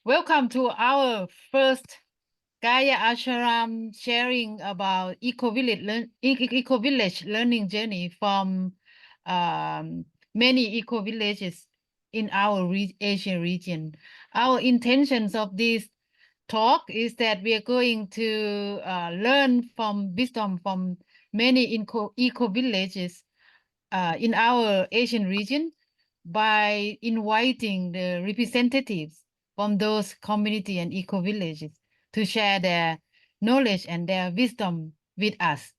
Welcome to our first Gaia Ashram sharing about Ecovillage learning journey from many eco-villages in our Asian region. Our intentions of this talk is that we are going to learn from wisdom from many eco-villages in our Asian region by inviting the representatives from those community and eco-villages to share their knowledge and their wisdom with us.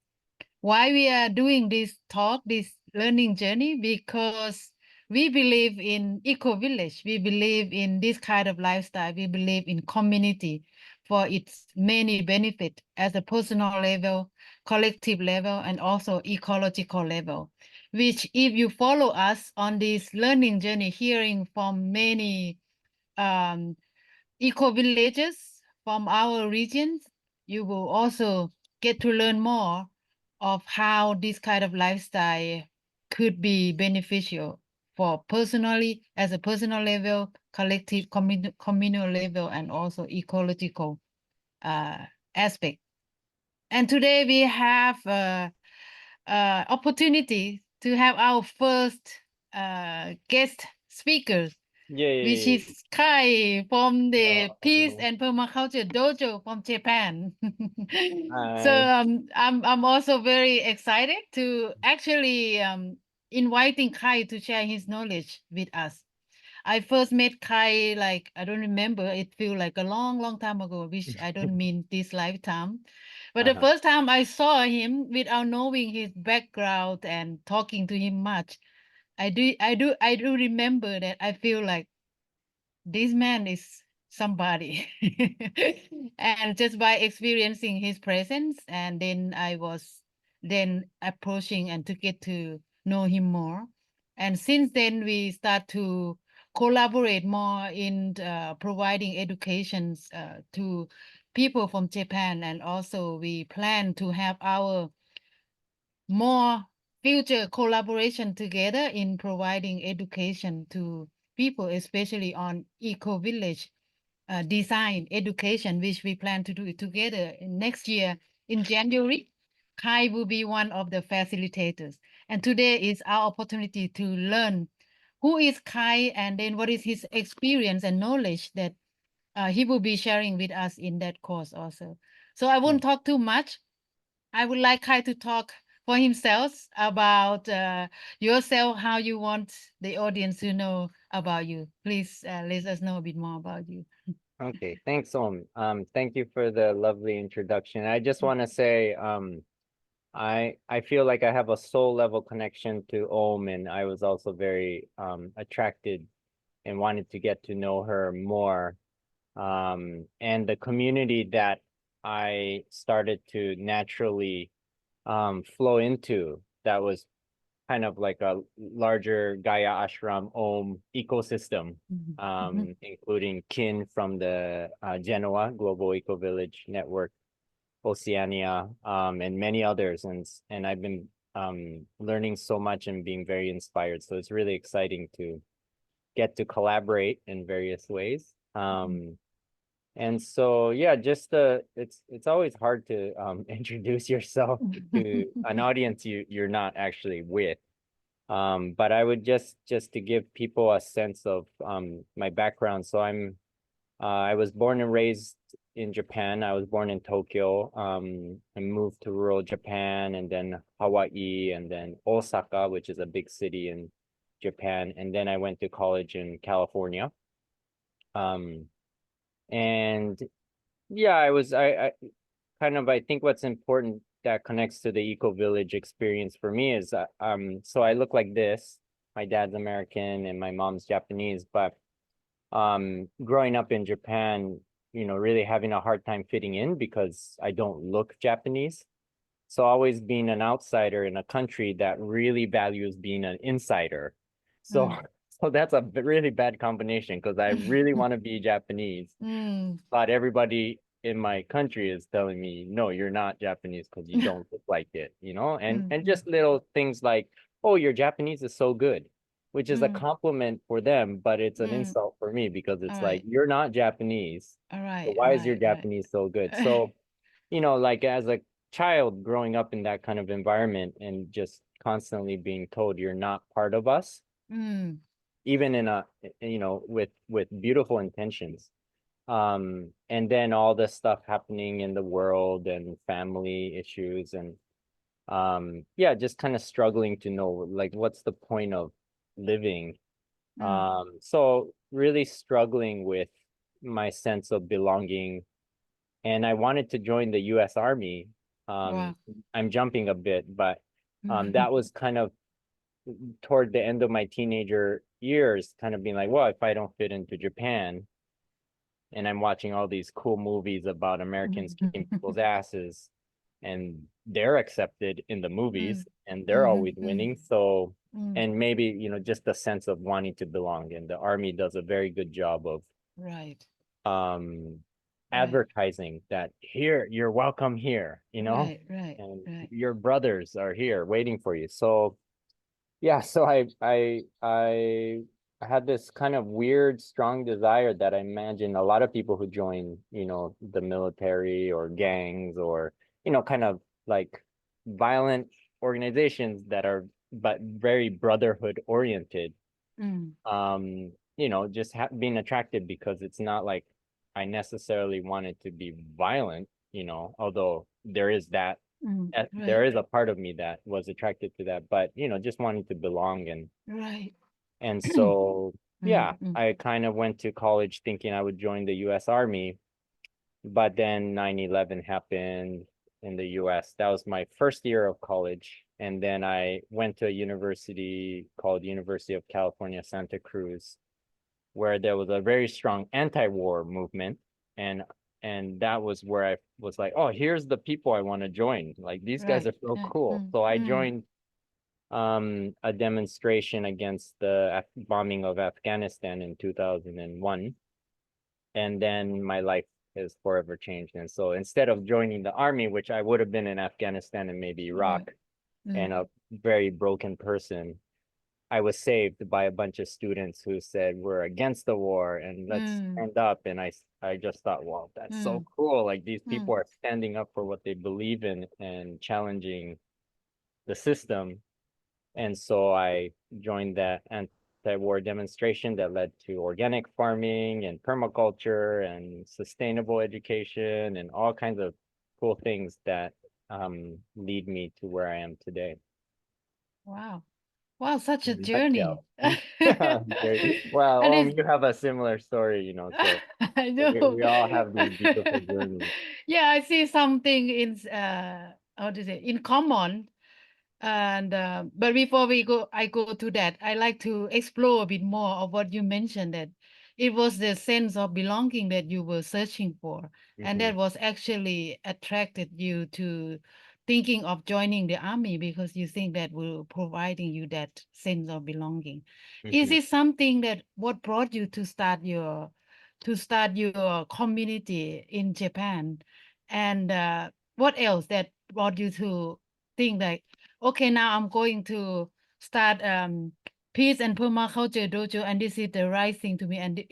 Why we are doing this talk, this learning journey? Because we believe in eco-village. We believe in this kind of lifestyle. We believe in community for its many benefits as a personal level, collective level, and also ecological level, which if you follow us on this learning journey, hearing from many um, eco-villages from our regions, you will also get to learn more of how this kind of lifestyle could be beneficial for personally, as a personal level, collective, communal level, and also ecological uh, aspect. And today we have opportunity to have our first guest speakers, which Yay. is Kai from the Peace Oh, and Permaculture Dojo from Japan. So hi. I'm also very excited to actually inviting Kai to share his knowledge with us. I first met Kai, like, I don't remember, it feels like a long, long time ago, which I don't mean this lifetime. But the Uh-huh. first time I saw him without knowing his background and talking to him much, I do remember that I feel like this man is somebody. And just by experiencing his presence, and then I was then approaching and to get to know him more. And since then we start to collaborate more in providing educations to people from Japan, and also we plan to have our more future collaboration together in providing education to people, especially on eco-village design education, which we plan to do it together in next year in January. Kai will be one of the facilitators. And today is our opportunity to learn who is Kai, and then what is his experience and knowledge that he will be sharing with us in that course also. So I Hmm. won't talk too much. I would like Kai to talk for himself about yourself, how you want the audience to know about you. Please let us know a bit more about you. Okay, thanks, Om. Thank you for the lovely introduction. I just want to say, I feel like I have a soul level connection to Om, and I was also very attracted and wanted to get to know her more. And the community that I started to naturally flow into, that was kind of like a larger Gaia Ashram Om ecosystem, Mhm. including kin from the Genoa Global Eco Village Network, Oceania, and many others. And I've been learning so much and being very inspired. So it's really exciting to get to collaborate in various ways. And so yeah, just it's always hard to introduce yourself to an audience you're not actually with. But I would just to give people a sense of my background. So I was born and raised in Japan. I was born in Tokyo. I moved to rural Japan, and then Hawaii, and then Osaka, which is a big city in Japan. And then I went to college in California. Um, and yeah, I kind of, I think what's important that connects to the eco village experience for me is so I look like this. My dad's American and my mom's Japanese, but growing up in Japan, really having a hard time fitting in because I don't look Japanese. So always being an outsider in a country that really values being an insider. So Mm. so that's a really bad combination because I really want to be Japanese, Mm. but everybody in my country is telling me, no, you're not Japanese because you don't look like it, and Mm. just little things like, oh, your Japanese is so good. which is a compliment for them, but it's an Mm. insult for me because it's All like, right. you're not Japanese. All So right. why is your Right. Right. Japanese so good? So, like as a child growing up in that kind of environment and just constantly being told you're not part of us, Mm. even in a, with beautiful intentions. And then all this stuff happening in the world and family issues and yeah, just kind of struggling to know like what's the point of living. Mm. So really struggling with my sense of belonging, and I wanted to join the US Army. Wow. I'm jumping a bit, but that was kind of toward the end of my teenager years, kind of being like, well, if I don't fit into Japan, and I'm watching all these cool movies about Americans kicking people's asses, and they're accepted in the movies and they're always winning. So, and maybe, just the sense of wanting to belong. And the Army does a very good job of Right. um Right. advertising that here, you're welcome here, Right. Right. and Right. your brothers are here waiting for you. So yeah, so I had this kind of weird, strong desire that I imagine a lot of people who join, the military or gangs or, kind of like violent organizations that are, but very brotherhood oriented. Mm. Just being attracted because it's not like I necessarily wanted to be violent, although there is that there Right. is a part of me that was attracted to that, but just wanting to belong. Right. And so yeah, Mm. I kind of went to college thinking I would join the US Army, but then 9/11 happened in the US. That was my first year of college. And then I went to a university called University of California, Santa Cruz, where there was a very strong anti-war movement. And that was where I was like, oh, here's the people I want to join. Like these guys Right. are so Right. cool. So I joined a demonstration against the bombing of Afghanistan in 2001. And then my life has forever changed. And so instead of joining the army, which I would have been in Afghanistan and maybe Right. Iraq, and a very broken person, I was saved by a bunch of students who said we're against the war and let's stand up. And I just thought, wow, that's so cool. Like these people are standing up for what they believe in and challenging the system. And so I joined that anti-war demonstration that led to organic farming and permaculture and sustainable education and all kinds of cool things that lead me to where I am today. Wow. Wow, such a In a journey. nutshell. Great. Well, And it's you have a similar story, so I know. we all have these beautiful journeys. Yeah, I see something in how to say in common. And but before I go to that, I like to explore a bit more of what you mentioned, that it was the sense of belonging that you were searching for, and Hmm. that was actually attracted you to thinking of joining the army because you think that will providing you that sense of belonging. Is Hmm. it something that what brought you to start your community in Japan, and what else that brought you to think that okay, now I'm going to start peace and permaculture dojo, and this is the right thing to me. And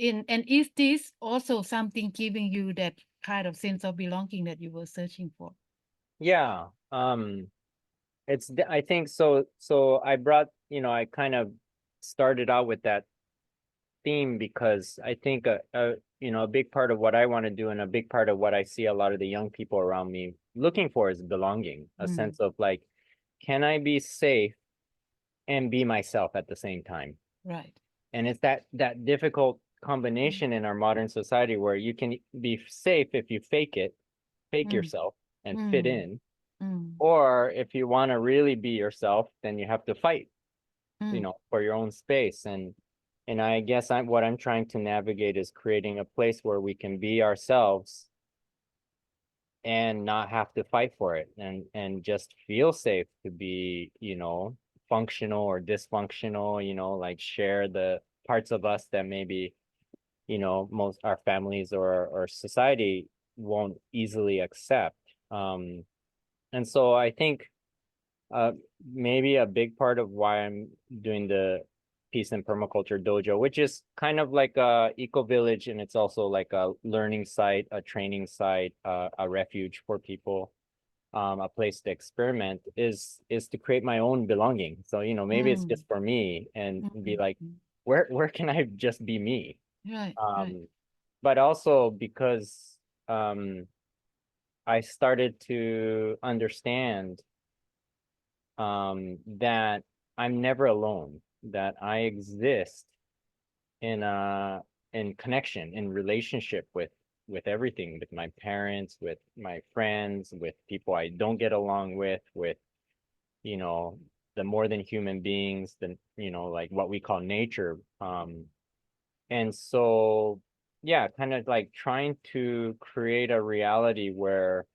is this also something giving you that kind of sense of belonging that you were searching for? Yeah. I think so. So I brought, I kind of started out with that theme because I think a big part of what I want to do and a big part of what I see a lot of the young people around me looking for is belonging, a sense of like, can I be safe and be myself at the same time? Right. And it's that difficult combination in our modern society where you can be safe if you fake Mm, yourself and fit mm, in, mm, or if you want to really be yourself, then you have to fight, mm, for your own space. And I guess what I'm trying to navigate is creating a place where we can be ourselves and not have to fight for it, and just feel safe to be, functional or dysfunctional, like share the parts of us that maybe, most our families or society won't easily accept. And so I think maybe a big part of why I'm doing the Peace and Permaculture Dojo, which is kind of like a Ecovillage, and it's also like a learning site, a training site, a refuge for people, a place to experiment, is to create my own belonging. So, you know, maybe it's Mm. just for me, and be like, Mm. where can I just be me? Right, right. But also because I started to understand that I'm never alone, that I exist in connection, in relationship with everything, with my parents, with my friends, with people I don't get along with, you know, the more than human beings, the, you know, like what we call nature. And so, yeah, kind of like trying to create a reality where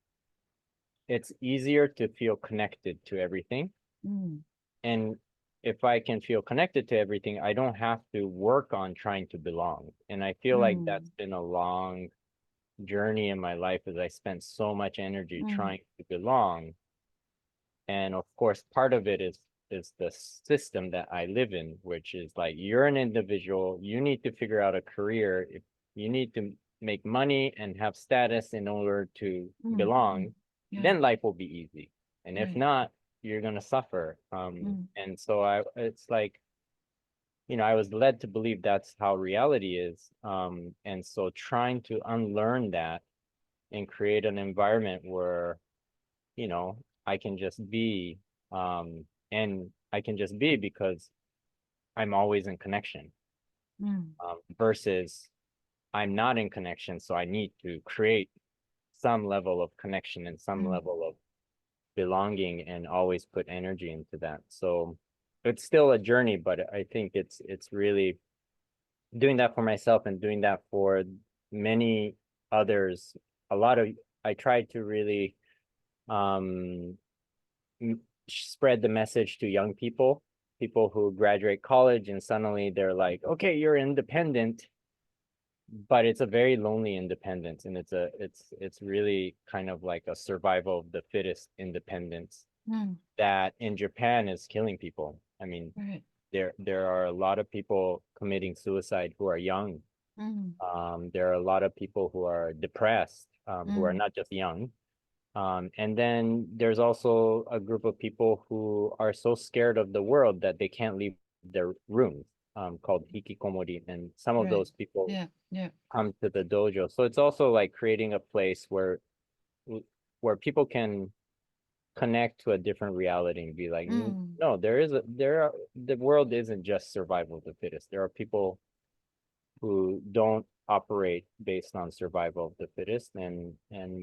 it's easier to feel connected to everything. Mm. And if I can feel connected to everything, I don't have to work on trying to belong. And I feel like that's Mm. been a long journey in my life, as I spent so much energy Mm. trying to belong. And of course, part of it is the system that I live in, which is like, you're an individual, you need to figure out a career. If you need to make money and have status in order to Mm. belong, Yeah, then life will be easy. And if right. not, you're gonna suffer. Mm. And so it's like, you know, I was led to believe that's how reality is. And so trying to unlearn that and create an environment where, you know, I can just be, and I can just be because I'm always in connection, Mm. versus I'm not in connection, so I need to create some level of connection and some Mm. level of belonging, and always put energy into that. So it's still a journey, but I think it's really doing that for myself and doing that for many others. A lot of, I tried to really um spread the message to young people, people who graduate college and suddenly they're like, okay, you're independent, but it's a very lonely independence, and it's really kind of like a survival of the fittest independence Mm. that in Japan is killing people. I mean, Right. there are a lot of people committing suicide who are young. Mm. There are a lot of people who are depressed, who are Mm. not just young. And then there's also a group of people who are so scared of the world that they can't leave their rooms, called hikikomori. And some of Right. those people Yeah, yeah. come to the dojo. So it's also like creating a place where people can connect to a different reality and be like, Mm. no, the world isn't just survival of the fittest. There are people who don't operate based on survival of the fittest, and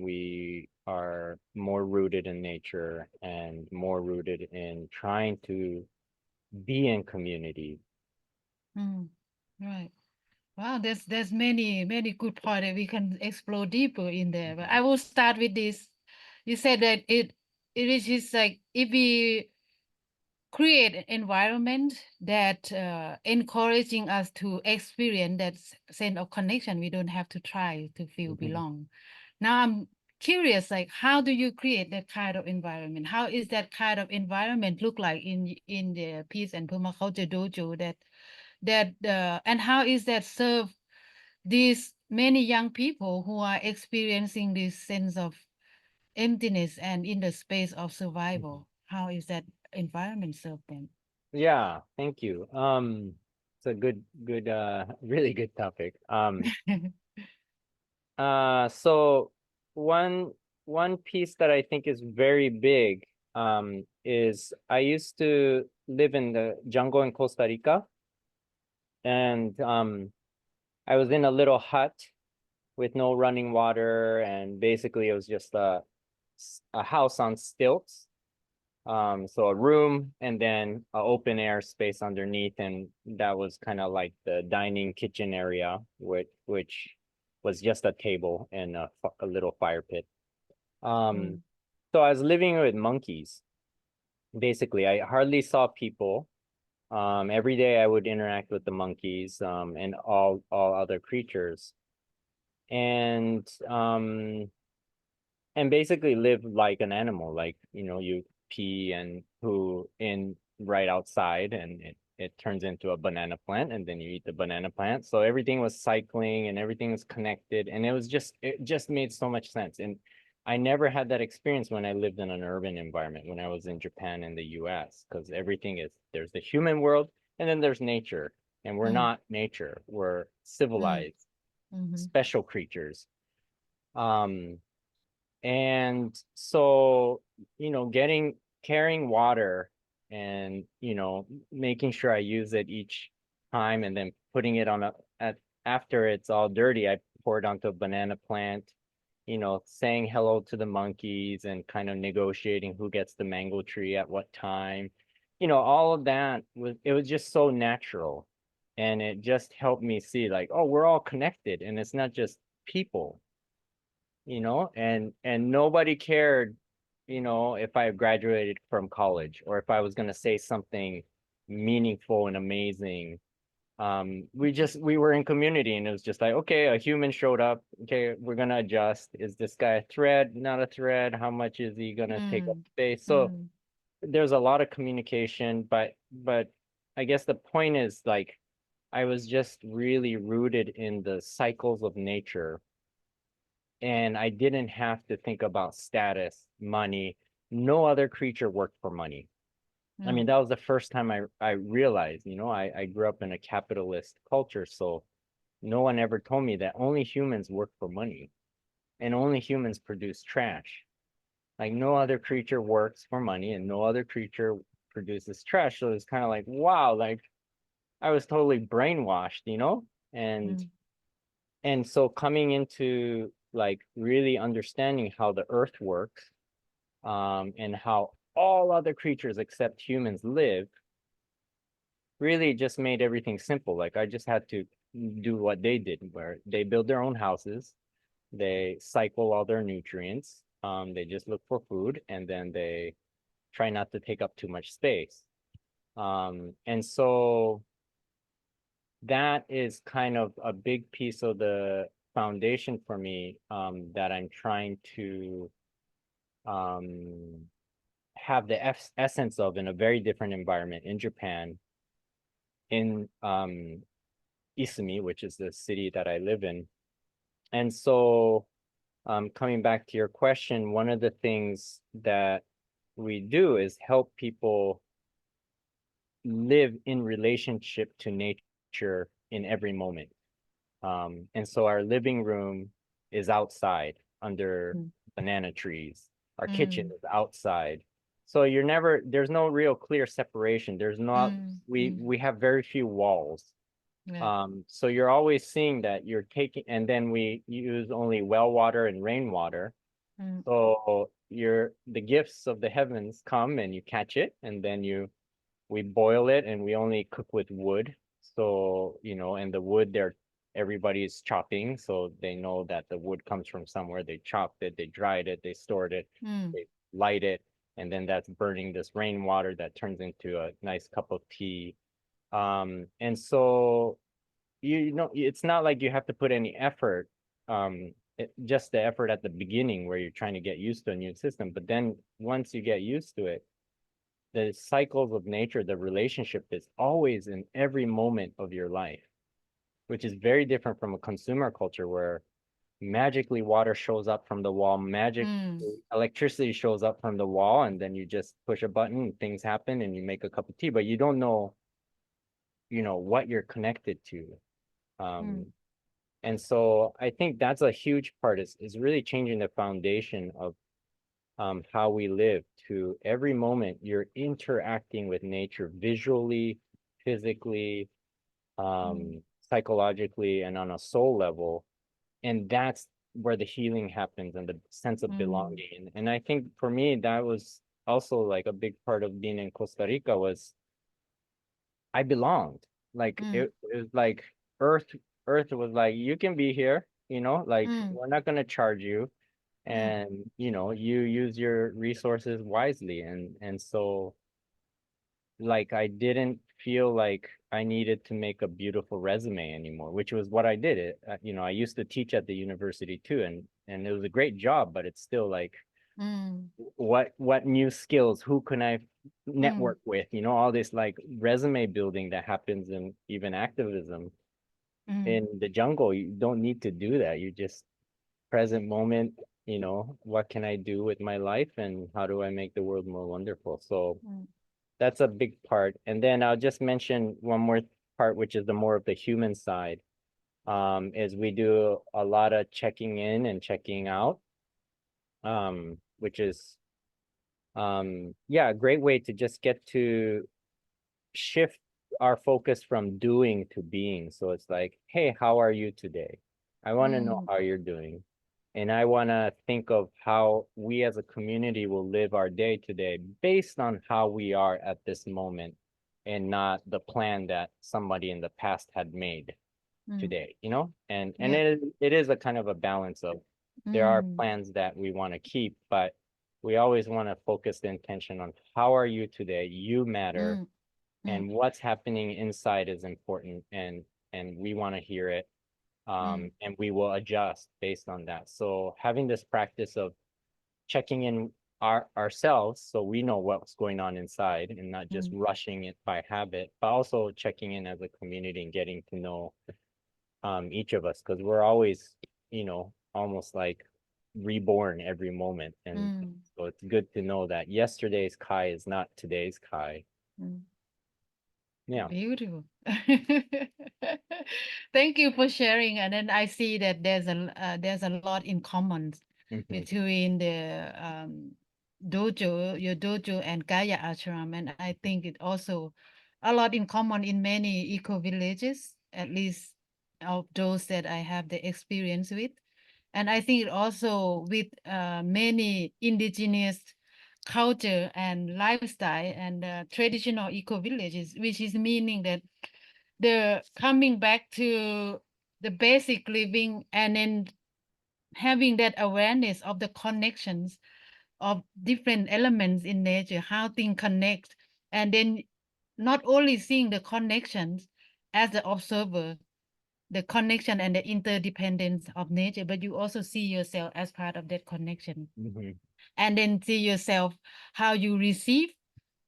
we are more rooted in nature and more rooted in trying to be in community. Mm. Right. Wow, there's many good points that we can explore deeper in there. But I will start with this. You said that it is just like if we create an environment that encouraging us to experience that sense of connection, we don't have to try to feel Mhm. belong. Now I'm curious, like how do you create that kind of environment? How is that kind of environment look like in the peace and permaculture dojo, and how is that serve these many young people who are experiencing this sense of emptiness and in the space of Mhm. survival? How is that environment serve them? Yeah, thank you. It's a good really good topic. So one one piece that I think is very big, is I used to live in the jungle in Costa Rica, and I was in a little hut with no running water, and basically it was just a house on stilts. So a room and then an open air space underneath, and that was kind of like the dining kitchen area, which was just a table and a little fire pit. Mm. So I was living with monkeys. Basically, I hardly saw people. Every day I would interact with the monkeys, and all other creatures, and basically live like an animal, like, you know, you pee and poo in right outside, and it turns into a banana plant, and then you eat the banana plant. So everything was cycling and everything was connected, and it just made so much sense. And I never had that experience when I lived in an urban environment, when I was in Japan and the US, because there's the human world and then there's nature. And we're not nature, we're civilized, special creatures. And so, carrying water and, making sure I use it each time, and then putting it after it's all dirty, I pour it onto a banana plant, saying hello to the monkeys and kind of negotiating who gets the mango tree at what time. All of that was just so natural. And it just helped me see, like, oh, we're all connected, and it's not just people, and nobody cared, if I graduated from college or if I was going to say something meaningful and amazing. We were in community, and it was just like, okay, a human showed up. Okay, we're gonna adjust. Is this guy a thread, not a thread? How much is he gonna take up space? So there's a lot of communication, but I guess the point is, like, I was just really rooted in the cycles of nature, and I didn't have to think about status, money. No other creature worked for money. I mean, that was the first time I realized, I grew up in a capitalist culture, so no one ever told me that only humans work for money and only humans produce trash. Like, no other creature works for money and no other creature produces trash. So it's kind of like, wow, like I was totally brainwashed, And and so coming into, like, really understanding how the earth works, and how all other creatures except humans live, really just made everything simple. Like, I just had to do what they did, where they build their own houses, they cycle all their nutrients, they just look for food, and then they try not to take up too much space. And so that is kind of a big piece of the foundation for me, that I'm trying to have the essence of in a very different environment in Japan, in Isumi, which is the city that I live in. And so, coming back to your question, one of the things that we do is help people live in relationship to nature in every moment. And so our living room is outside under banana trees. Our kitchen is outside. So there's no real clear separation. There's not, we have very few walls. So you're always seeing that you're taking, and then we use only well water and rainwater. So the gifts of the heavens come and you catch it, and then we boil it, and we only cook with wood. So, and the wood everybody's chopping, so they know that the wood comes from somewhere. They chopped it, they dried it, they stored it, they light it, and then that's burning this rainwater that turns into a nice cup of tea. And so, it's not like you have to put any effort, just the effort at the beginning where you're trying to get used to a new system. But then once you get used to it, the cycles of nature, the relationship is always in every moment of your life, which is very different from a consumer culture where magically water shows up from the wall, electricity shows up from the wall, and then you just push a button and things happen and you make a cup of tea, but you don't know, what you're connected to. And so I think that's a huge part, is really changing the foundation of how we live. To every moment you're interacting with nature visually, physically, psychologically, and on a soul level. And that's where the healing happens, and the sense of belonging. And I think for me, that was also like a big part of being in Costa Rica, was I belonged. Like, it was like earth was like, you can be here, like, we're not going to charge you, and you use your resources wisely. And so, like, I didn't feel like I needed to make a beautiful resume anymore, which was what I did. I used to teach at the university too, and it was a great job, but it's still like, Mm. What new skills, who can I Mm. network with, all this like resume building that happens in even activism. Mm. In the jungle, you don't need to do that. You just present moment, what can I do with my life and how do I make the world more wonderful? So Mm. that's a big part. And then I'll just mention one more part, which is the more of the human side, is we do a lot of checking in and checking out, which is yeah, a great way to just get to shift our focus from doing to being. So it's like, hey, how are you today? I want to know Mm. how you're doing. And I want to think of how we as a community will live our day today based on how we are at this moment and not the plan that somebody in the past had made Mm. today, and Yeah. it is a kind of a balance of there are Mm. plans that we want to keep, but we always want to focus the intention on how are you today? You matter, Mm. Mm. and what's happening inside is important, and we want to hear it, Mm. and we will adjust based on that. So having this practice of checking in ourselves so we know what's going on inside and not just Mm. rushing it by habit, but also checking in as a community and getting to know each of us, because we're always, almost like reborn every moment. And Mm. so it's good to know that yesterday's Kai is not today's Kai. Mm. Yeah. Beautiful. Thank you for sharing. And then I see that there's a lot in common Mm-hmm. between the dojo, your dojo, and Gaia Ashram. And I think it also a lot in common in many eco villages, at least of those that I have the experience with. And I think it also with many indigenous culture and lifestyle and traditional eco villages, which is meaning that the coming back to the basic living and then having that awareness of the connections of different elements in nature, how things connect, and then not only seeing the connections as the observer, the connection and the interdependence of nature, but you also see yourself as part of that connection. Mm-hmm. And then see yourself how you receive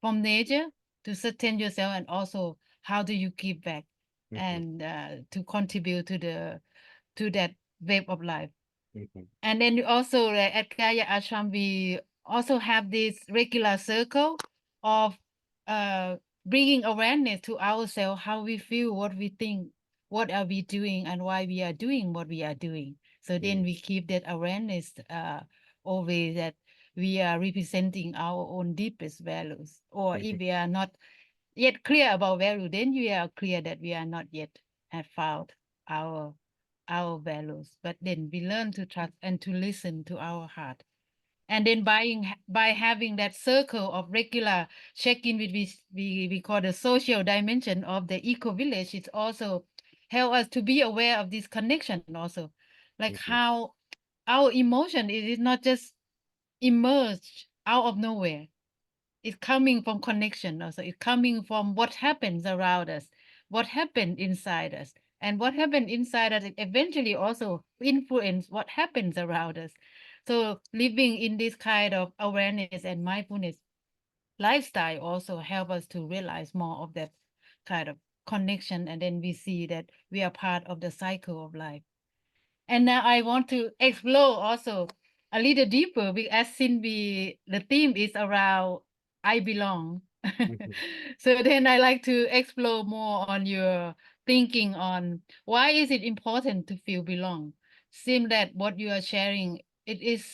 from nature to sustain yourself, and also how do you give back Mm-hmm. and to contribute to that wave of life. Mm-hmm. And then also at Gaia Ashram, we also have this regular circle of uh, bringing awareness to ourselves, how we feel, what we think, what are we doing, and why we are doing what we are doing. So then we keep that awareness always that we are representing our own deepest values. Or Mm-hmm. if we are not yet clear about value, then we are clear that we are not yet have found our our values. But then we learn to trust and to listen to our heart. And then by having that circle of regular check-in with we call the social dimension of the eco village, it's also help us to be aware of this connection also, like Mm-hmm. how our emotion is not just emerged out of nowhere. It's coming from connection also. It's coming from what happens around us, what happened inside us. And what happened inside us eventually also influence what happens around us. So living in this kind of awareness and mindfulness lifestyle also help us to realize more of that kind of connection. And then we see that we are part of the cycle of life. And now I want to explore also a little deeper, as since the theme is around I belong. Mm-hmm. So then I like to explore more on your thinking on why is it important to feel belong. Seem that what you are sharing, it is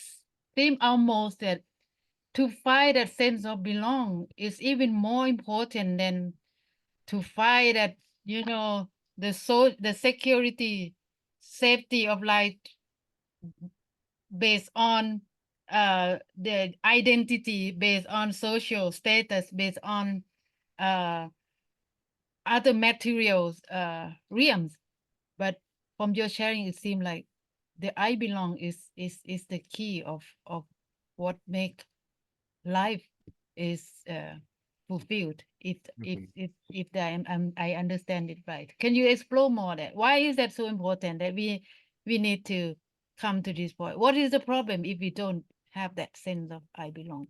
seem almost that to find that sense of belong is even more important than to find that, the security, safety of life based on the identity, based on social status, based on uh other materials realms. But from your sharing, it seemed like the I belong is the key of what make life is fulfilled. If if Mm-hmm. if if I understand it right, can you explore more that why is that so important that we need to come to this point? What is the problem if we don't have that sense of I belong.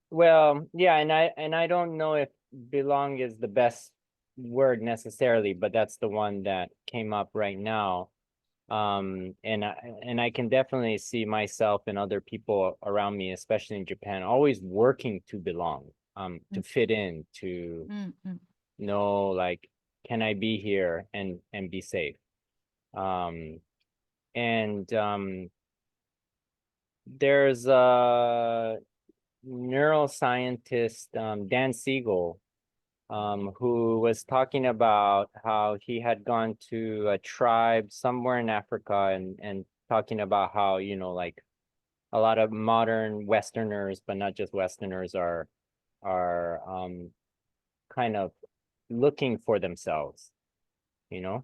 Well, yeah, and I don't know if belong is the best word necessarily, but that's the one that came up right now. And I can definitely see myself and other people around me, especially in Japan, always working to belong, to fit in, to know, like, can I be here and be safe? And there's a neuroscientist, Dan Siegel, who was talking about how he had gone to a tribe somewhere in Africa, and talking about how, you know, like a lot of modern Westerners, but not just Westerners, are kind of looking for themselves, you know,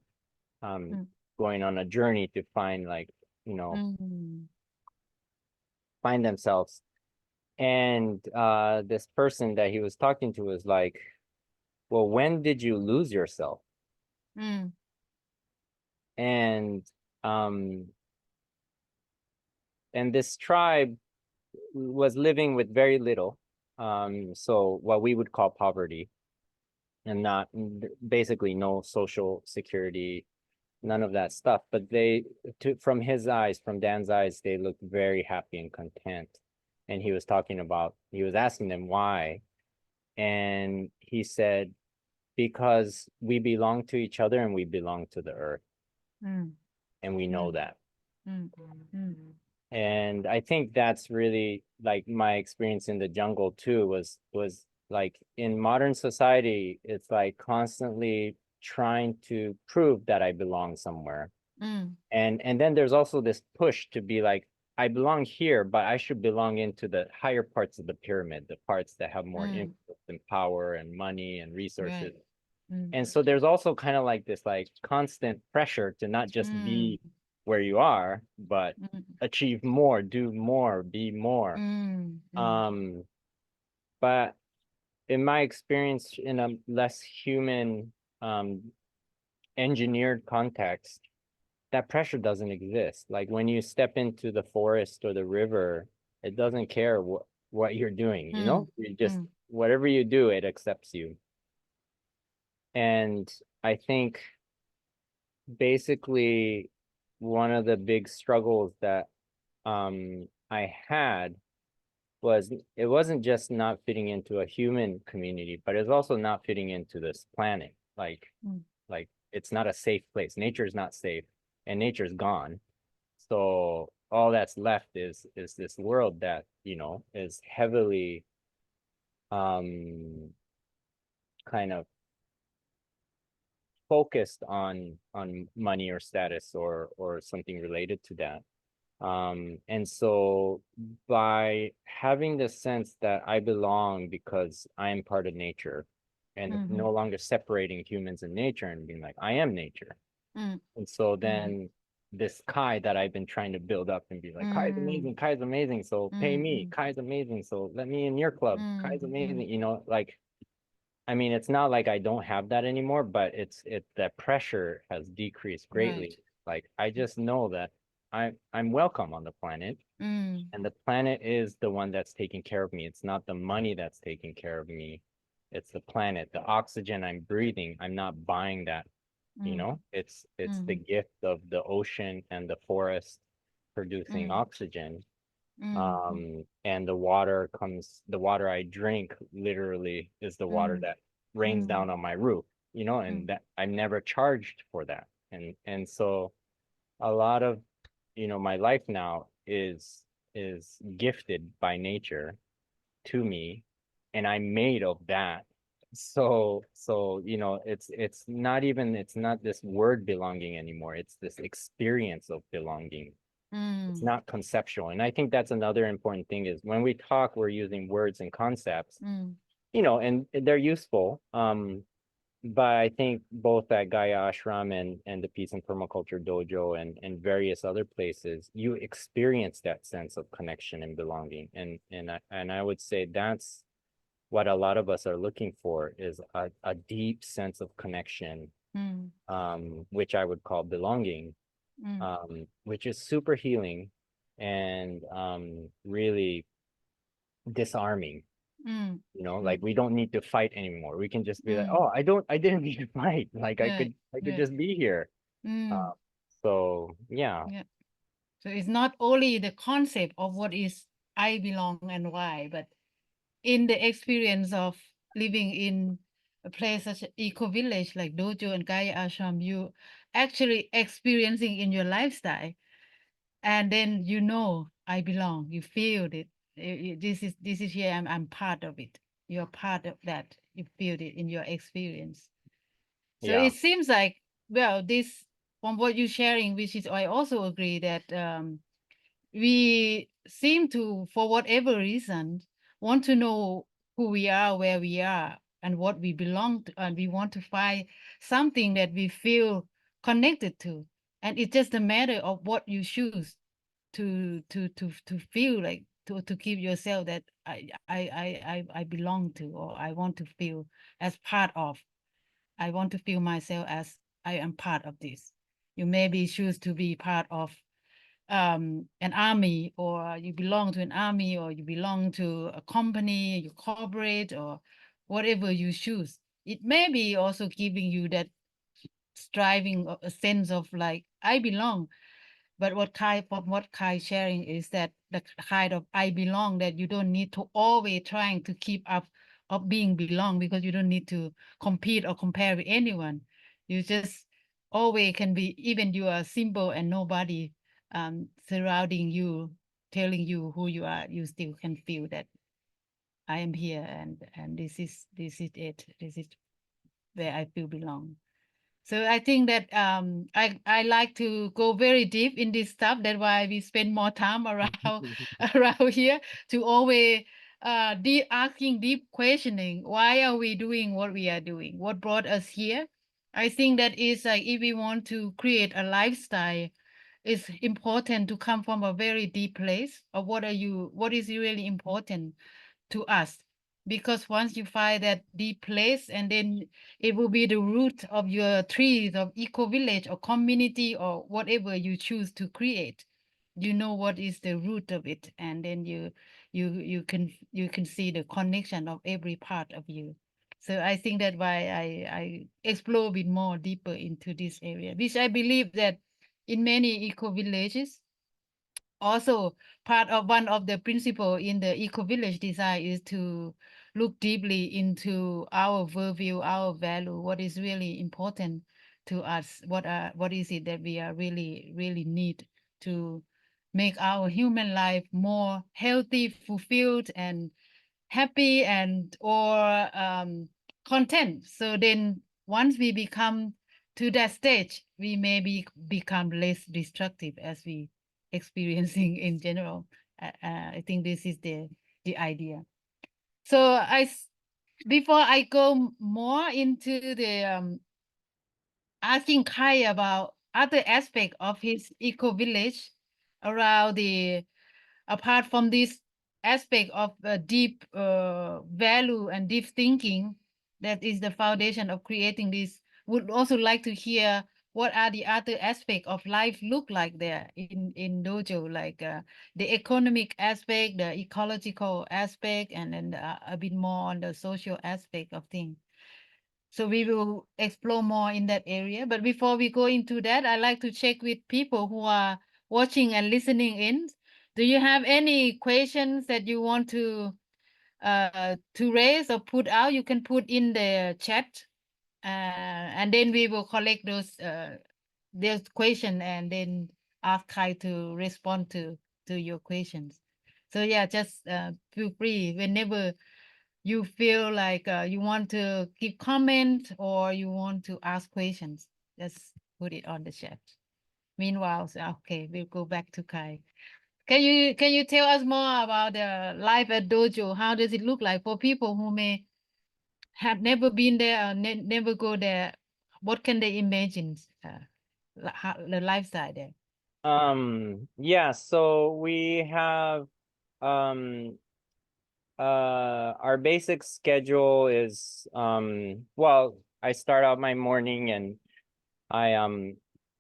going on a journey to find, like, you know, find themselves. And this person that he was talking to was like, well, when did you lose yourself? And this tribe was living with very little, so what we would call poverty, and not basically no social security, none of that stuff. But from his eyes, from Dan's eyes, they looked very happy and content. And he was asking them why, and he said, because we belong to each other and we belong to the earth, and we know that. And I think that's really like my experience in the jungle too, was like, in modern society, it's like constantly trying to prove that I belong somewhere. And then there's also this push to be like, I belong here, but I should belong into the higher parts of the pyramid, the parts that have more influence and power and money and resources. And so there's also kind of like this like constant pressure to not just be where you are, but achieve more, do more, be more. But in my experience, in a less human, engineered context, that pressure doesn't exist. Like when you step into the forest or the river, it doesn't care what you're doing, you know? You just, whatever you do, it accepts you. And I think basically one of the big struggles that I had was, it wasn't just not fitting into a human community, but it's also not fitting into this planet. Like it's not a safe place. Nature is not safe, and nature's gone. So all that's left is this world that, you know, is heavily kind of focused on money or status or something related to that. And so by having the sense that I belong because I am part of nature, and no longer separating humans and nature and being like, I am nature. And so then this Kai that I've been trying to build up and be like, Kai's amazing, Kai's amazing, so pay me. Kai's amazing, so let me in your club. Kai's amazing, you know, like, I mean, it's not like I don't have that anymore, but that pressure has decreased greatly. Like, I just know that I'm welcome on the planet, and the planet is the one that's taking care of me. It's not the money that's taking care of me. It's the planet, the oxygen I'm breathing. I'm not buying that, you know? It's the gift of the ocean and the forest producing oxygen. And the water I drink literally is the water that rains down on my roof, you know, and that I'm never charged for that. And so a lot of, you know, my life now is gifted by nature to me, and I'm made of that. So you know, it's not this word belonging anymore. It's this experience of belonging. It's not conceptual. And I think that's another important thing, is when we talk, we're using words and concepts, you know, and they're useful. But I think both at Gaia Ashram and the Peace and Permaculture Dojo and various other places, you experience that sense of connection and belonging. And I would say that's what a lot of us are looking for, is a deep sense of connection, which I would call belonging, which is super healing. and really disarming. Mm. You know, Mm. like we don't need to fight anymore. We can just be like, Mm. oh, I didn't need to fight. Like Right. I could Right. just be here. Mm. So yeah. Yeah. So it's not only the concept of what is I belong and why, but in the experience of living in a place such as eco-village like Dojo and Gaia Ashram, you actually experiencing in your lifestyle, and then you know I belong. You feel it. This is here. I'm part of it. You're part of that. You feel it in your experience. So Yeah. it seems like, well, this from what you're sharing, which is I also agree that we seem to, for whatever reason, want to know who we are, where we are, and what we belong to, and we want to find something that we feel connected to. And it's just a matter of what you choose to feel like to keep yourself that I belong to, or I want to feel as part of. I want to feel myself as I am part of this. You maybe choose to be part of an army, or you belong to an army, or you belong to a company, you corporate, or whatever you choose. It may be also giving you that striving, a sense of like I belong. But what Kai sharing is that the kind of I belong, that you don't need to always trying to keep up of being belong, because you don't need to compete or compare with anyone. You just always can be, even you are simple and nobody surrounding you, telling you who you are, you still can feel that I am here, and this is it. This is where I feel belong. So I think that I like to go very deep in this stuff. That's why we spend more time around around here, to always deep asking deep questioning. Why are we doing what we are doing? What brought us here? I think that is like, if we want to create a lifestyle, it's important to come from a very deep place of what is really important to us. Because once you find that deep place, and then it will be the root of your trees of eco village or community or whatever you choose to create. You know what is the root of it, and then you can see the connection of every part of you. So I think that why I explore a bit more deeper into this area, which I believe that in many eco villages, also part of one of the principle in the eco village design is to look deeply into our worldview, our value, what is really important to us, what is it that we are really need to make our human life more healthy, fulfilled, and happy, and or content. So then once we become to that stage, we may become less destructive as we experiencing in general. I think this is the idea. So before I go more into the asking Kai about other aspect of his eco village around the, apart from this aspect of deep value and deep thinking, that is the foundation of creating this, would also like to hear what are the other aspect of life look like there in dojo, like the economic aspect, the ecological aspect, and then a bit more on the social aspect of things. So we will explore more in that area. But before we go into that, I like to check with people who are watching and listening in. Do you have any questions that you want to raise or put out? You can put in the chat, and then we will collect those questions, and then ask Kai to respond to your questions. So yeah, just feel free whenever you feel like you want to give comment or you want to ask questions, just put it on the chat. Meanwhile, okay, we'll go back to Kai. Can you tell us more about the life at dojo? How does it look like for people who may have never been there or never go there? What can they imagine the lifestyle there? Yeah, so we have um our basic schedule is I start out my morning and I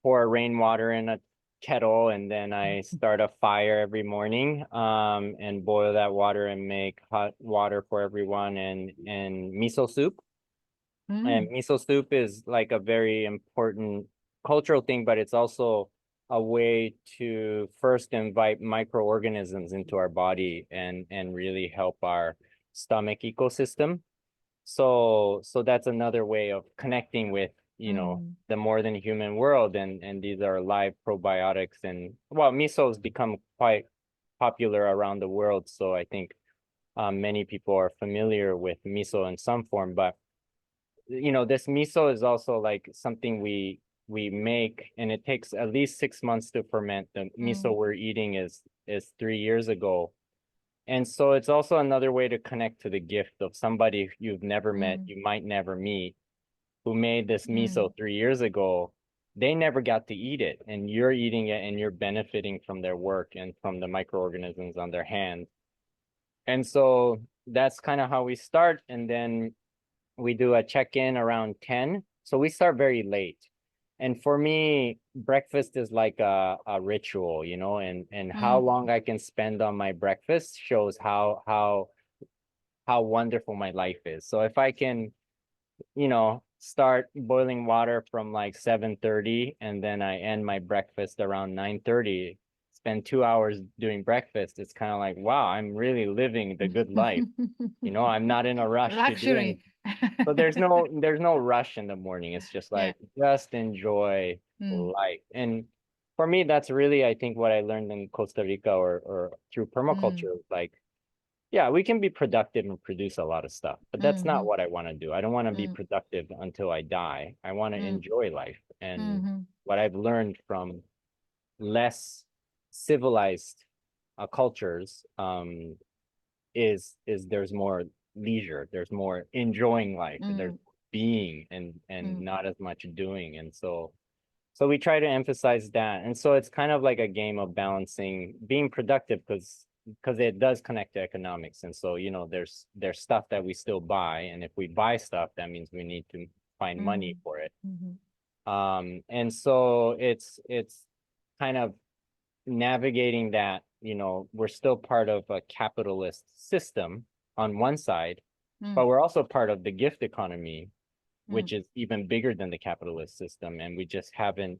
pour rainwater in kettle, and then I start a fire every morning, and boil that water and make hot water for everyone, and miso soup. And miso soup is like a very important cultural thing, but it's also a way to first invite microorganisms into our body and really help our stomach ecosystem. So that's another way of connecting with, the more than human world, and these are live probiotics. And well, miso has become quite popular around the world, so I think many people are familiar with miso in some form. But this miso is also like something we make, and it takes at least 6 months to ferment. The miso we're eating is 3 years ago. And so it's also another way to connect to the gift of somebody you've never met, you might never meet, who made this miso 3 years ago. They never got to eat it, and you're eating it, and you're benefiting from their work and from the microorganisms on their hands. And so that's kind of how we start. And then we do a check-in around 10. So we start very late. And for me, breakfast is like a ritual, and how long I can spend on my breakfast shows how wonderful my life is. So if I can, start boiling water from like 7:30, and then I end my breakfast around 9:30, spend 2 hours doing breakfast, it's kind of like, wow, I'm really living the good life. I'm not in a rush to do anything. Luxury. So there's no rush in the morning. It's just Yeah. like, just enjoy life. And for me, that's really, I think, what I learned in Costa Rica or through permaculture. Like, yeah, we can be productive and produce a lot of stuff, but that's not what I want to do. I don't want to be productive until I die. I want to enjoy life. And what I've learned from less civilized cultures, is there's more leisure, there's more enjoying life, and there's being, and not as much doing. And so we try to emphasize that. And so it's kind of like a game of balancing being productive, because it does connect to economics. And so there's stuff that we still buy, and if we buy stuff, that means we need to find money for it. And so it's kind of navigating that. We're still part of a capitalist system on one side, but we're also part of the gift economy, which is even bigger than the capitalist system. And we just haven't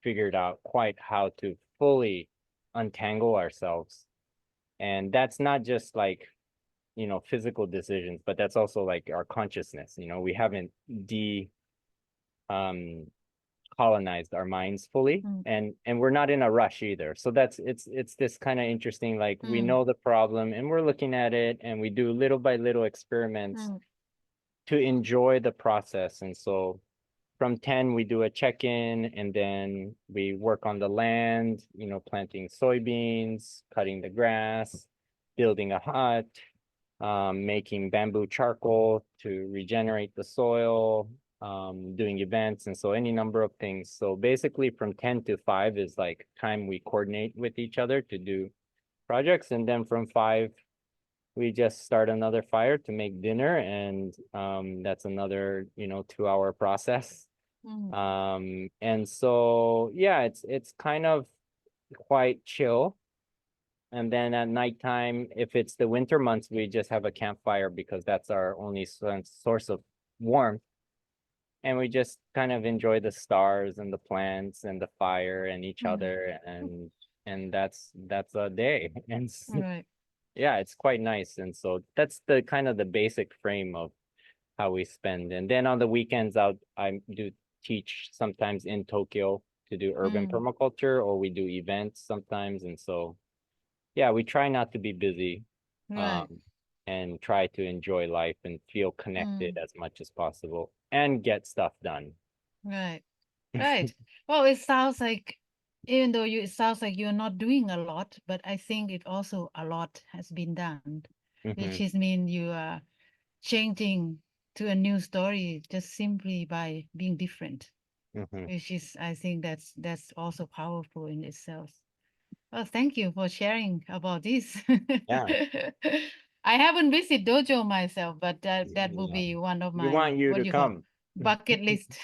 figured out quite how to fully untangle ourselves. And that's not just like, physical decisions, but that's also like our consciousness. We haven't colonized our minds fully, and we're not in a rush either. So it's this kind of interesting, like, we know the problem and we're looking at it, and we do little by little experiments to enjoy the process. And so from 10, we do a check-in, and then we work on the land, planting soybeans, cutting the grass, building a hut, making bamboo charcoal to regenerate the soil, doing events, and so any number of things. So basically from 10 to 5 is like time we coordinate with each other to do projects. And then from 5, we just start another fire to make dinner, and that's another 2-hour process. And so yeah, it's kind of quite chill. And then at nighttime, if it's the winter months, we just have a campfire, because that's our only source of warmth. And we just kind of enjoy the stars and the plants and the fire and each other, and that's a day. And Right. yeah, it's quite nice. And so that's the kind of the basic frame of how we spend. And then on the weekends, I do teach sometimes in Tokyo to do urban permaculture, or we do events sometimes. And so yeah, we try not to be busy, Right. and try to enjoy life and feel connected as much as possible and get stuff done. Right. Right. Well, it sounds like, even though it sounds like you're not doing a lot, but I think it also a lot has been done, which is mean you are changing to a new story just simply by being different, which is, I think that's also powerful in itself. Well, thank you for sharing about this. Yeah. I haven't visited dojo myself, but that will Yeah. be one of We my, want you what to do you call, come. bucket list.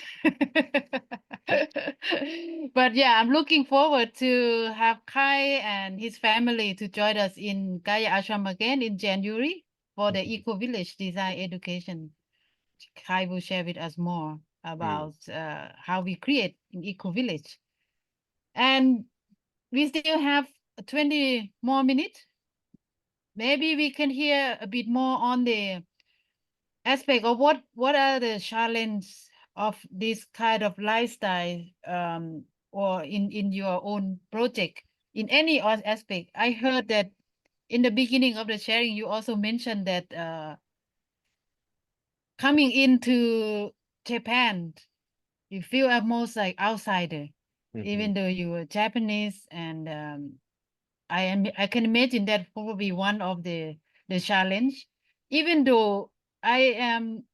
But yeah, I'm looking forward to have Kai and his family to join us in Gaia Ashram again in January for the Ecovillage design education. Kai will share with us more Mm. about how we create an Ecovillage. And we still have 20 more minutes. Maybe we can hear a bit more on the aspect of what are the challenges of this kind of lifestyle, or in your own project in any aspect. I heard that in the beginning of the sharing you also mentioned that coming into Japan you feel almost like outsider Mhm. even though you were Japanese. And I can imagine that probably one of the challenge, even though I am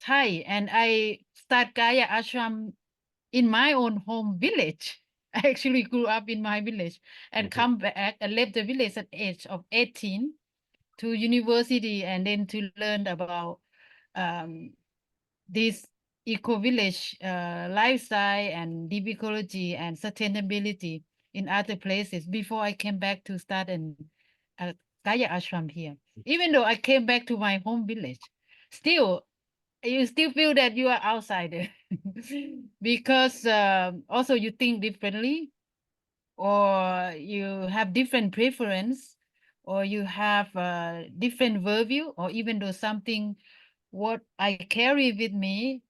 Thai and I start Gaia Ashram in my own home village. I actually grew up in my village and Mhm. come back and left the village at age of 18 to university and then to learn about um, this eco-village lifestyle and deep ecology and sustainability in other places before I came back to start an Gaia Ashram here. Even though I came back to my home village, still you still feel that you are outsider because also you think differently or you have different preference or you have a different worldview, or even though something what I carry with me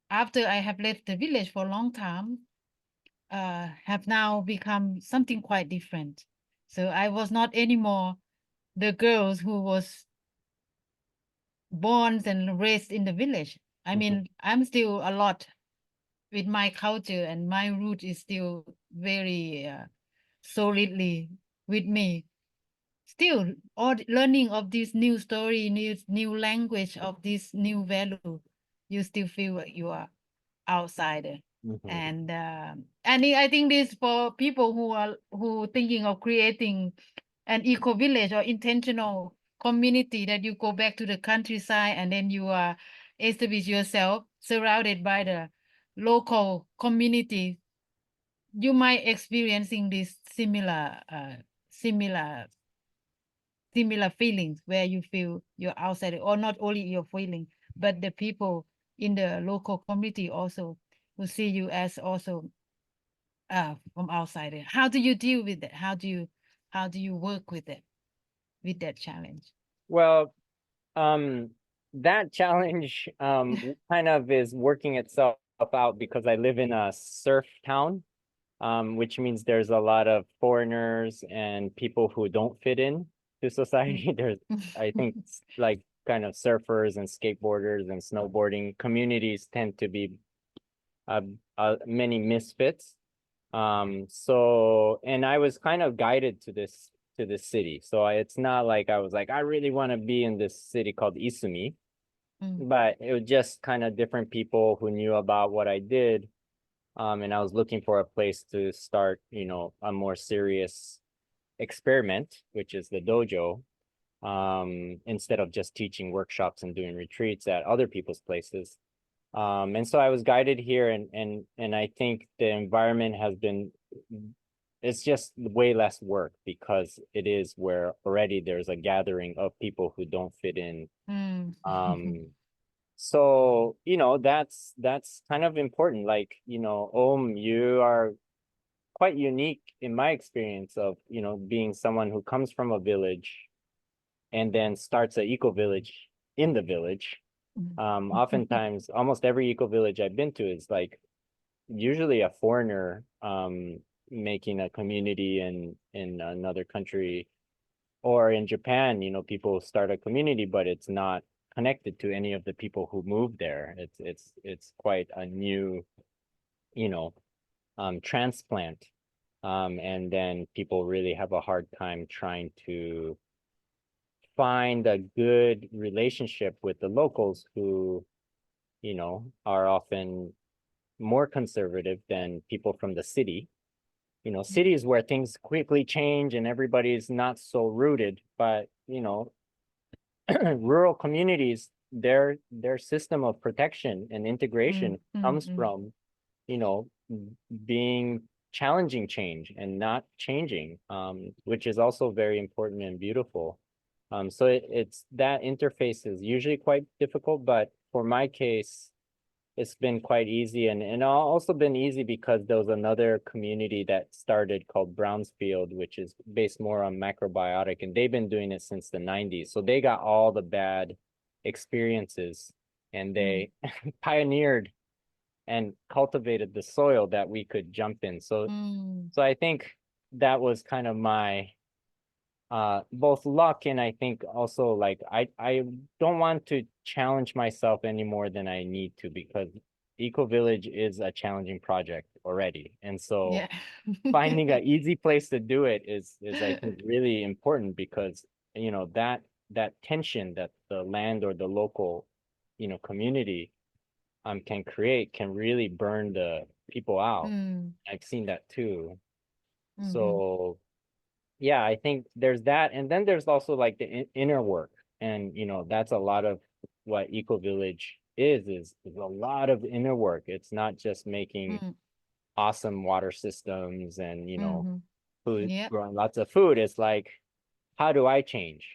after I have left the village for a long time have now become something quite different. So I was not anymore the girls who was born and raised in the village. I Mhm. mean, I'm still a lot with my culture and my root is still very solidly with me. Still, all learning of this new story, new language of this new value, you still feel like you are outsider. Mhm. And I think this for people who thinking of creating an eco village or intentional community, that you go back to the countryside and then you are establish yourself surrounded by the local community. You might experiencing this similar similar feelings where you feel you're outside, or not only your feeling but the people in the local community also will see you as also from outside. How do you deal with that? How do you work with it, with that challenge? Well, that challenge kind of is working itself out because I live in a surf town, which means there's a lot of foreigners and people who don't fit in to society. There's, I think, like kind of surfers and skateboarders and snowboarding communities tend to be uh, many misfits. So, and I was kind of guided to this city. So it's not like I was like, I really want to be in this city called Isumi, Mm, but it was just kind of different people who knew about what I did. And I was looking for a place to start, you know, a more serious experiment, which is the dojo, instead of just teaching workshops and doing retreats at other people's places. And so I was guided here, and I think the environment has been, it's just way less work because it is where already there's a gathering of people who don't fit in. mm. Um, so you know that's kind of important. Like, you know, you are quite unique in my experience of, you know, being someone who comes from a village and then starts a eco village in the village. Oftentimes, almost every eco village I've been to is like usually a foreigner making a community in another country, or in Japan, you know, people start a community, but it's not connected to any of the people who moved there. It's quite a new, you know, transplant. And then people really have a hard time trying to find a good relationship with the locals who, you know, are often more conservative than people from the city. You know, cities where things quickly change and everybody's not so rooted, but you know, rural communities, their system of protection and Mm, integration mm, comes mm, from you know, being challenging change and not changing, which is also very important and beautiful. So it's that interface is usually quite difficult, but for my case, it's been quite easy, and also been easy because there was another community that started called Brownsfield, which is based more on macrobiotic, and they've been doing it since the 90s. So they got all the bad experiences, and they pioneered and cultivated the soil that we could jump in. So I think that was kind of my both luck, and I think also like I don't want to challenge myself any more than I need to, because Ecovillage is a challenging project already. And so Yeah. finding an easy place to do it is I think really important, because you know that tension that the land or the local, you know, community can create can really burn the people out. I've seen that too. So yeah, I think there's that. And then there's also like the inner work. And, you know, that's a lot of what Ecovillage is a lot of inner work. It's not just making awesome water systems and, you know, food, Yeah. growing lots of food. It's like, how do I change?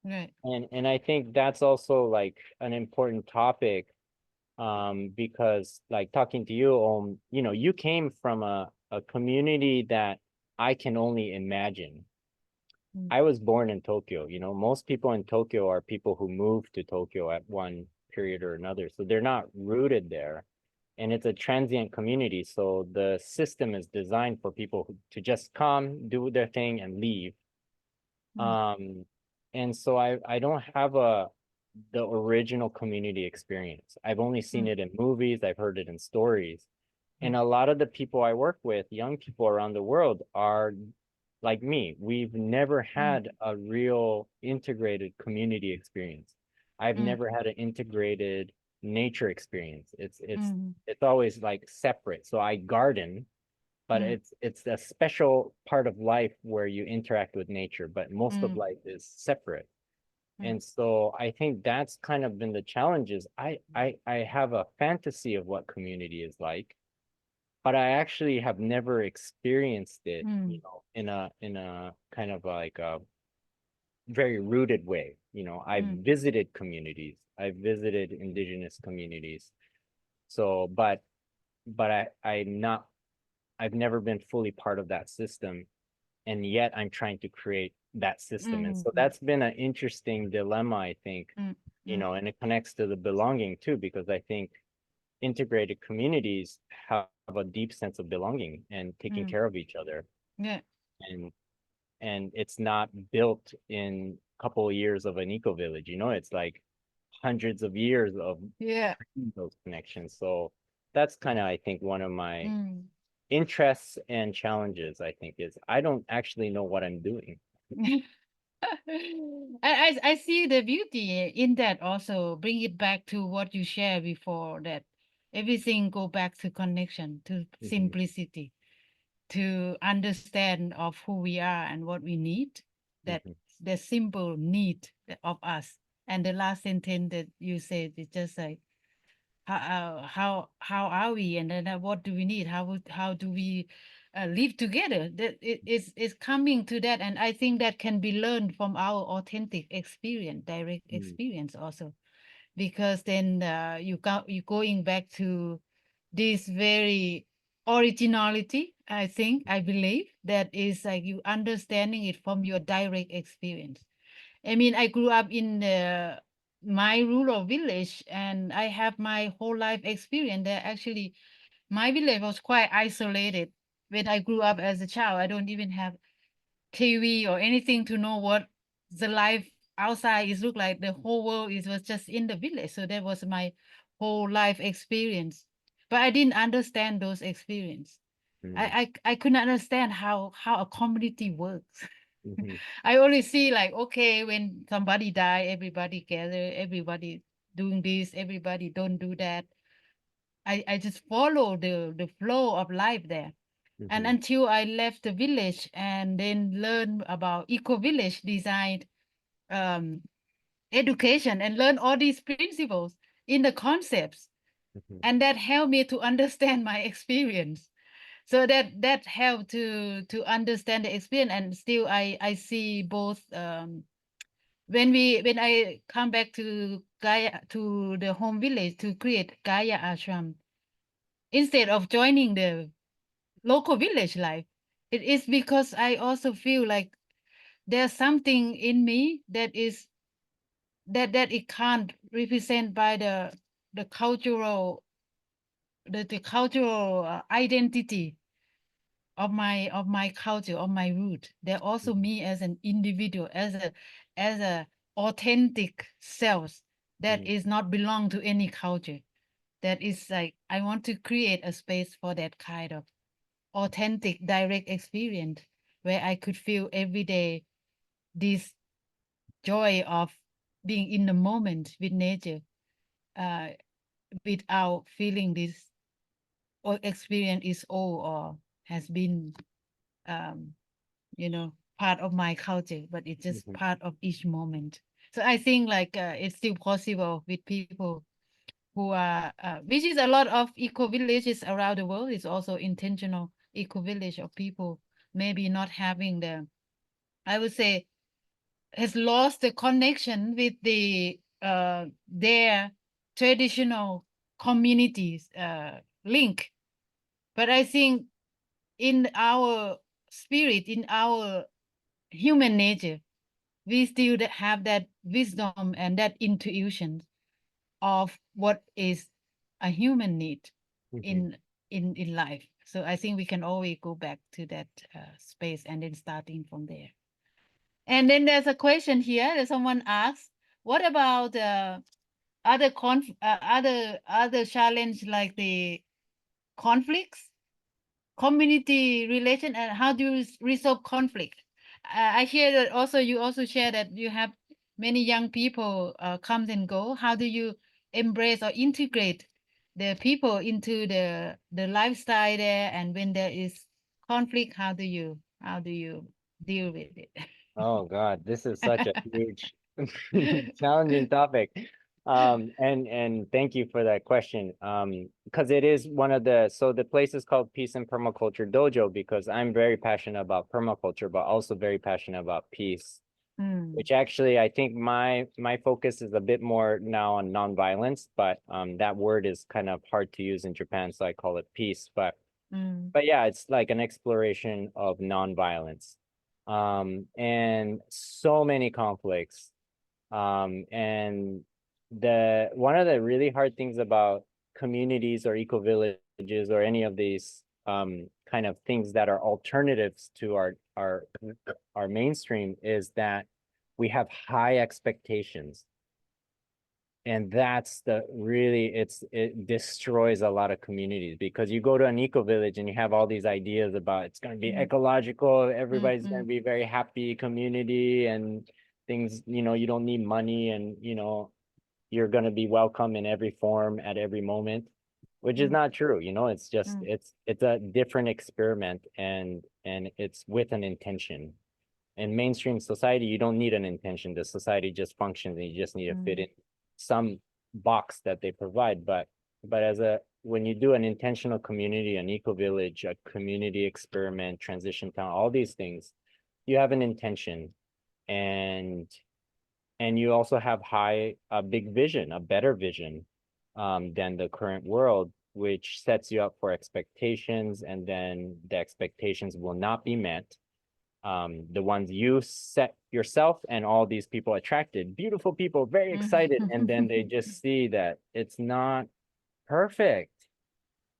Right. And I think that's also like an important topic, because like talking to you, you know, you came from a community that I can only imagine. I was born in Tokyo. You know, most people in Tokyo are people who moved to Tokyo at one period or another. So they're not rooted there. And it's a transient community. So the system is designed for people to just come, do their thing, and leave. Um, and so I don't have the original community experience. I've only seen it in movies, I've heard it in stories. And a lot of the people I work with, young people around the world, are like me. We've never had a real integrated community experience. I've never had an integrated nature experience. It's always like separate. So I garden, but it's a special part of life where you interact with nature, but most of life is separate. And so I think that's kind of been the challenges. I have a fantasy of what community is like, but I actually have never experienced it, you know, in a kind of like a very rooted way. You know, I've visited communities, I've visited indigenous communities. So, but I'm not, I've never been fully part of that system, and yet I'm trying to create that system. And so that's been an interesting dilemma, I think, you know, and it connects to the belonging too, because I think integrated communities have a deep sense of belonging and taking care of each other. Yeah. And it's not built in a couple of years of an eco village, you know, it's like hundreds of years of Yeah. those connections. So that's kind of, I think, one of my interests and challenges, I think, is I don't actually know what I'm doing. I see the beauty in that also. Bring it back to what you shared before, that everything go back to connection, to simplicity, to understand of who we are and what we need, that the simple need of us. And the last sentence that you said is just like, how are we, and then what do we need, how do we live together, that it's coming to that. And I think that can be learned from our authentic experience, direct experience also, because then you going back to this very originality. I believe that is like you understanding it from your direct experience. I mean, I grew up in my rural village, and I have my whole life experience there. Actually, my village was quite isolated when I grew up as a child. I don't even have TV or anything to know what the life outside is look like. The whole world is was just in the village. So that was my whole life experience. But I didn't understand those experience. I couldn't understand how a community works. I only see like, okay, when somebody die, everybody gather, everybody doing this, everybody don't do that. I just follow the flow of life there. And until I left the village and then learn about eco village design, um, education, and learn all these principles in the concepts. and that helped me to understand my experience. So that helped to understand the experience, and still I see both. When I come back to Gaia, to the home village to create Gaia Ashram, instead of joining the local village life, it is because I also feel like there's something in me that is that it can't represent by the cultural the cultural identity of my culture, of my root. They're also me as an individual, as a authentic self that is not belong to any culture. That is like I want to create a space for that kind of authentic direct experience where I could feel every day this joy of being in the moment with nature, uh, without feeling this or experience is old or has been, um, part of my culture, but it's just part of each moment. So I think like it's still possible with people who are, which is a lot of eco villages around the world. It's also intentional eco village of people maybe not having the, I would say, has lost the connection with their traditional communities link. But I think in our spirit, in our human nature, we still have that wisdom and that intuition of what is a human need in in life. So I think we can always go back to that space and then starting from there. And then there's a question here that someone asks, what about other challenge like the conflicts, community relation, and how do you resolve conflict? I hear that also you also share that you have many young people comes and go. How do you embrace or integrate the people into the lifestyle there? And when there is conflict, how do you deal with it? Oh God, this is such a huge challenging topic. And thank you for that question. Because it is one of the, so the place is called Peace and Permaculture Dojo because I'm very passionate about permaculture, but also very passionate about peace. Which actually I think my focus is a bit more now on nonviolence, but that word is kind of hard to use in Japan, so I call it peace. But yeah, it's like an exploration of nonviolence. And so many conflicts. And the one of the really hard things about communities or eco villages or any of these kind of things that are alternatives to our mainstream is that we have high expectations. And that's the really, it destroys a lot of communities because you go to an eco village and you have all these ideas about it's going to be ecological, everybody's going to be very happy community and things, you don't need money and, you're going to be welcome in every form at every moment, which is not true. It's just, it's a different experiment and it's with an intention. In mainstream society, you don't need an intention. The society just functions and you just need to fit in some box that they provide. But when you do an intentional community, an eco village, a community experiment, transition town, all these things, you have an intention and you also have a big vision, a better vision than the current world, which sets you up for expectations, and then the expectations will not be met. The ones you set yourself and all these people attracted, beautiful people, very excited, and then they just see that it's not perfect.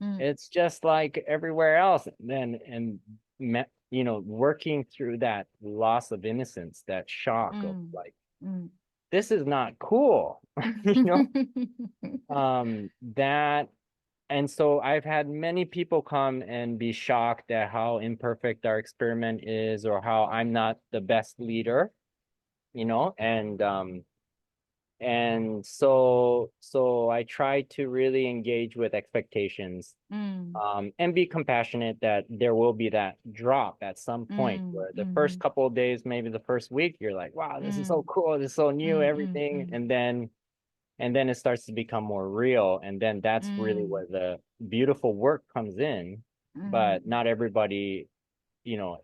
It's just like everywhere else. Working through that loss of innocence, that shock of like, this is not cool, that. And so I've had many people come and be shocked at how imperfect our experiment is or how I'm not the best leader, and so I try to really engage with expectations, and be compassionate that there will be that drop at some point where the first couple of days, maybe the first week, you're like, wow, this is so cool, this is so new, everything. and then it starts to become more real, and then that's really Mm. where the beautiful work comes in. But not everybody,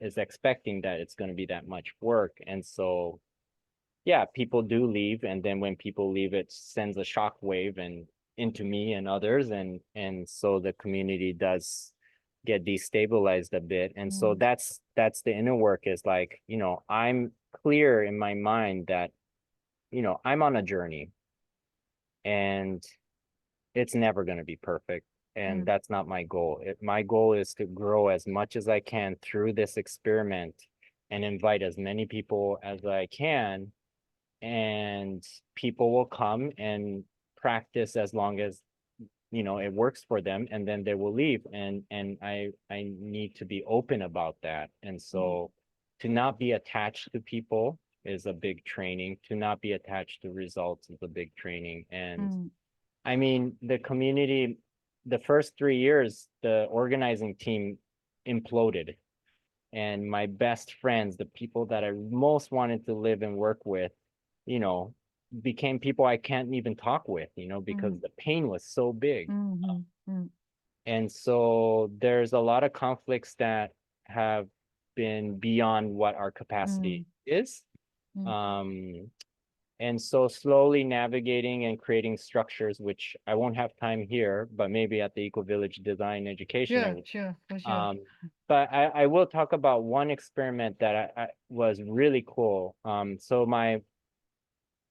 is expecting that it's going to be that much work. And so yeah, people do leave, and then when people leave, it sends a shock wave and into me and others, and so the community does get destabilized a bit. And so that's the inner work, is like, I'm clear in my mind that, I'm on a journey, and it's never going to be perfect. And that's not my goal. My goal is to grow as much as I can through this experiment and invite as many people as I can, and people will come and practice as long as it works for them, and then they will leave. And I need to be open about that. And so to not be attached to people is a big training. To not be attached to results is a big training. And I mean, the community, the first 3 years, the organizing team imploded, and my best friends, the people that I most wanted to live and work with, you know, became people I can't even talk with, because the pain was so big. And so there's a lot of conflicts that have been beyond what our capacity is. Um, and so slowly navigating and creating structures, which I won't have time here, but maybe at the Ecovillage Design Education. Sure, for sure. But I will talk about one experiment that I was really cool. So my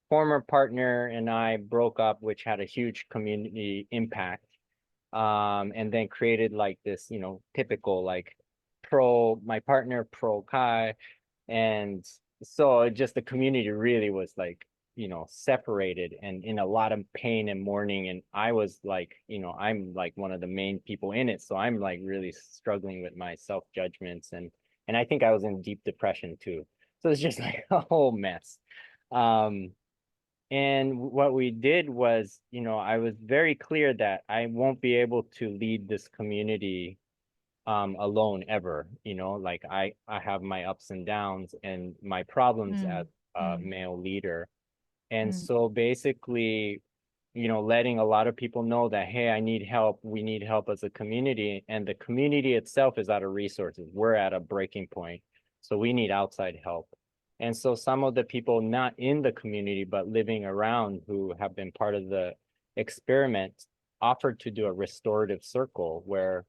former partner and I broke up, which had a huge community impact. And then created like this, typical like my partner pro Kai. And so just the community really was like, separated and in a lot of pain and mourning. And I was like, I'm like one of the main people in it. So I'm like really struggling with my self-judgments, and I think I was in deep depression too. So it's just like a whole mess. Um, and what we did was, I was very clear that I won't be able to lead this community alone ever. Like I have my ups and downs and my problems as a male leader. And so basically, letting a lot of people know that, hey, I need help. We need help as a community. And the community itself is out of resources. We're at a breaking point. So we need outside help. And so some of the people not in the community, but living around, who have been part of the experiment, offered to do a restorative circle where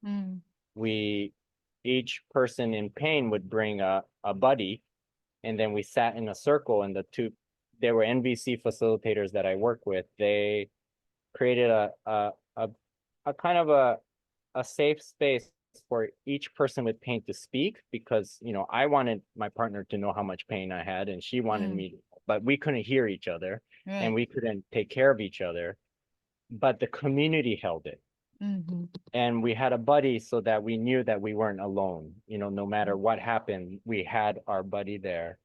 each person in pain would bring a buddy, and then we sat in a circle, and there were NVC facilitators that I work with. They created a kind of a safe space for each person with pain to speak, because I wanted my partner to know how much pain I had, and she wanted me, but we couldn't hear each other, and we couldn't take care of each other, but the community held it. And we had a buddy so that we knew that we weren't alone. No matter what happened, we had our buddy there.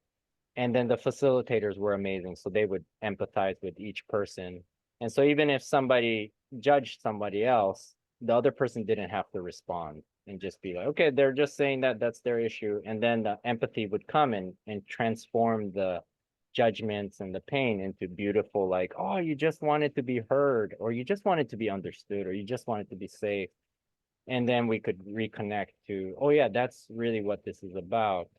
And then the facilitators were amazing. So they would empathize with each person. And so even if somebody judged somebody else, the other person didn't have to respond and just be like, okay, they're just saying that that's their issue. And then the empathy would come and transform the judgments and the pain into beautiful, like, oh, you just wanted to be heard, or you just wanted to be understood, or you just wanted to be safe. And then we could reconnect to, oh yeah, that's really what this is about.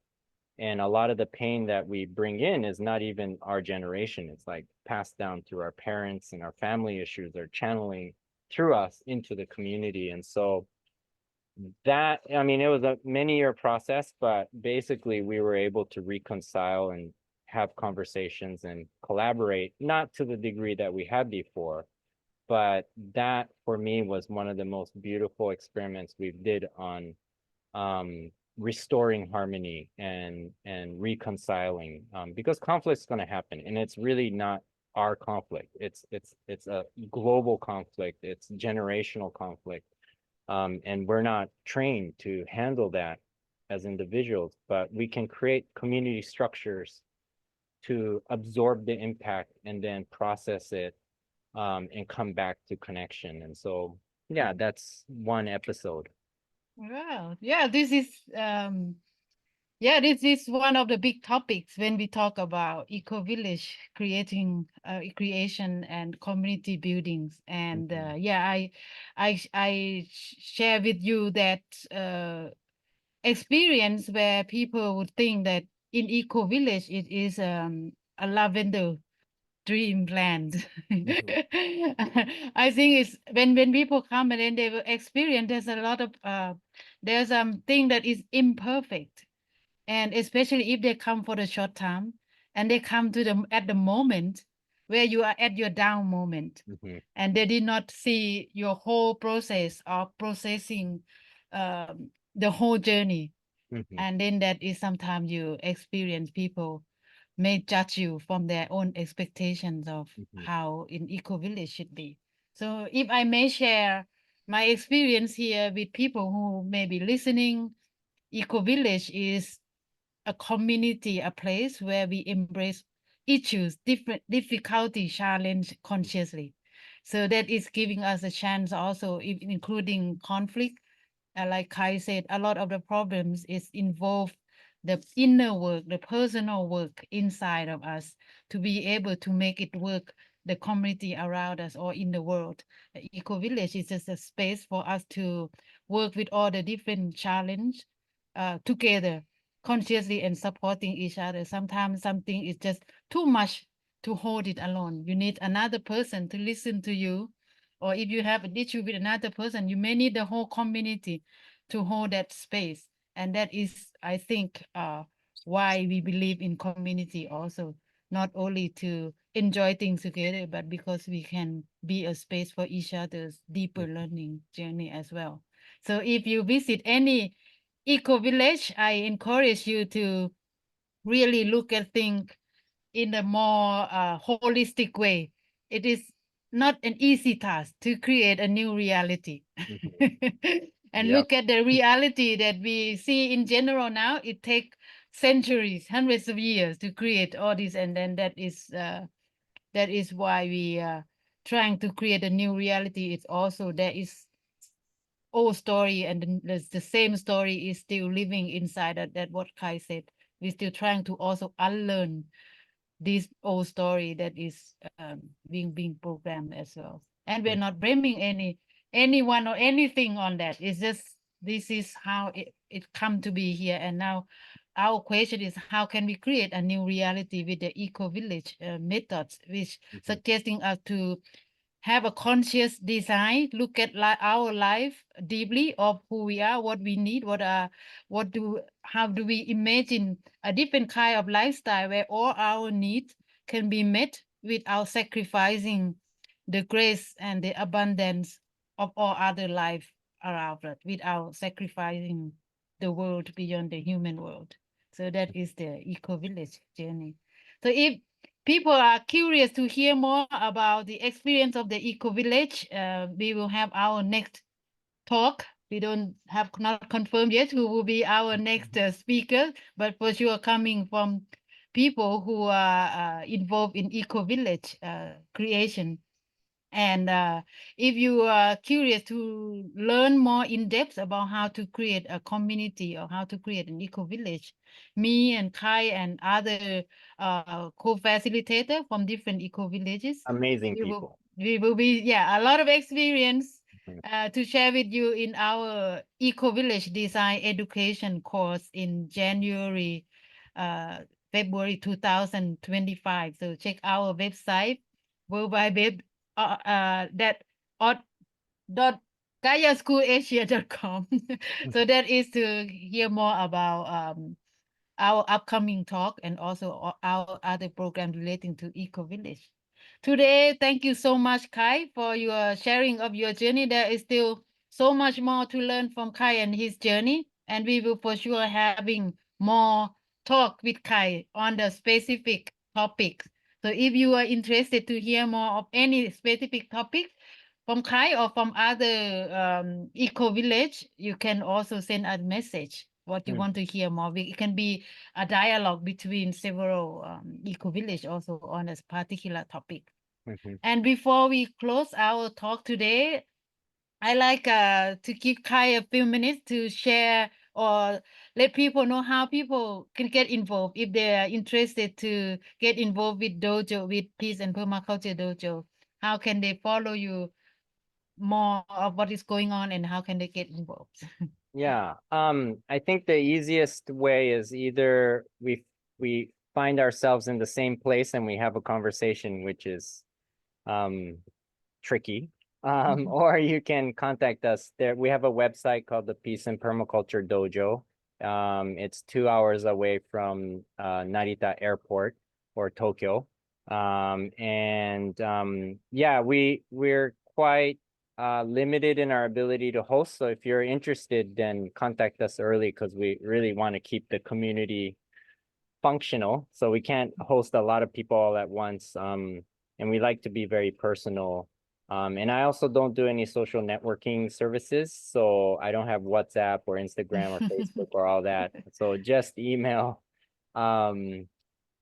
And a lot of the pain that we bring in is not even our generation. It's like passed down through our parents, and our family issues are channeling through us into the community. And so that, I mean, it was a many-year process, but basically we were able to reconcile and have conversations and collaborate, not to the degree that we had before. But that for me was one of the most beautiful experiments we did on restoring harmony and reconciling, because conflict's going to happen, and it's really not our conflict. It's a global conflict. It's generational conflict, and we're not trained to handle that as individuals, but we can create community structures to absorb the impact and then process it, and come back to connection. And so yeah, that's one episode. Wow. Yeah, this is Yeah, this is one of the big topics when we talk about eco-village creation and community buildings. And Mhm, yeah, share with you that experience where people would think that in eco-village it is a lavender dreamland. mhm, I think it's when people come and then they will experience there's a lot of there's thing that is imperfect, and especially if they come for the short time and they come to them at the moment where you are at your down moment, mhm, and they did not see your whole process of processing the whole journey. mhm, And then that is sometimes you experience people may judge you from their own expectations of mhm, how in eco village should be. So if I may share my experience here with people who may be listening, eco village is a community, a place where we embrace issues, different difficulty, challenge consciously. So that is giving us a chance also, including conflict. Like Kai said, a lot of the problems is involve the inner work, the personal work inside of us to be able to make it work, the community around us or in the world. Eco Village is just a space for us to work with all the different challenge together, consciously and supporting each other. Sometimes something is just too much to hold it alone. You need another person to listen to you. Or if you have an issue with another person, you may need the whole community to hold that space. And that is, I think, why we believe in community also, not only to enjoy things together, but because we can be a space for each other's deeper mhm, learning journey as well. So if you visit any eco village, I encourage you to really look at things in a more holistic way. It is not an easy task to create a new reality. mhm. And Yep. look at the reality that we see in general now. It takes centuries, hundreds of years to create all this, and then that is why we trying to create a new reality. It's also there is old story, and the same story is still living inside that what Kai said. We're still trying to also unlearn this old story that is being programmed as well. And we're Mm, not blaming anyone or anything on that. It's just this is how it come to be here. And now our question is how can we create a new reality with the eco village methods, which mhm, suggesting us to have a conscious design, look at our life deeply of who we are, what we need, how do we imagine a different kind of lifestyle where all our needs can be met without sacrificing the grace and the abundance of all other life around us, without sacrificing the world beyond the human world. So that is the eco village journey. So if people are curious to hear more about the experience of the eco village, we will have our next talk. We don't have not confirmed yet who will be our next mhm. speaker, but for sure coming from people who are involved in eco village creation. And if you are curious to learn more in depth about how to create a community or how to create an eco village, me and Kai and other co-facilitator from different eco villages, Amazing we will people. we will be a lot of experience Mhm, to share with you in our eco village design education course in January, uh, February 2025. So check our website worldwide that dot GaiaSchoolAsia.com. So mhm. that is to hear more about our upcoming talk and also our other program relating to Eco Village. Today, thank you so much, Kai, for your sharing of your journey. There is still so much more to learn from Kai and his journey, and we will for sure having more talk with Kai on the specific topics. So if you are interested to hear more of any specific topic from Kai or from other eco village, you can also send a message what you Mm, want to hear more. It can be a dialogue between several eco village also on a particular topic. mhm, And before we close our talk today, I like to give Kai a few minutes to share or let people know how people can get involved if they are interested to get involved with dojo, with Peace and Permaculture Dojo? How can they follow you more of what is going on, and how can they get involved? Yeah. I think the easiest way is either we find ourselves in the same place and we have a conversation, which is tricky. Mhm. Or you can contact us there. We have a website called the Peace and Permaculture Dojo. It's 2 hours away from Narita Airport or Tokyo. Yeah, we're quite limited in our ability to host. So if you're interested, then contact us early because we really want to keep the community functional. So we can't host a lot of people all at once. And we like to be very personal. And I also don't do any social networking services. So I don't have WhatsApp or Instagram or Facebook or all that. So just email. Um,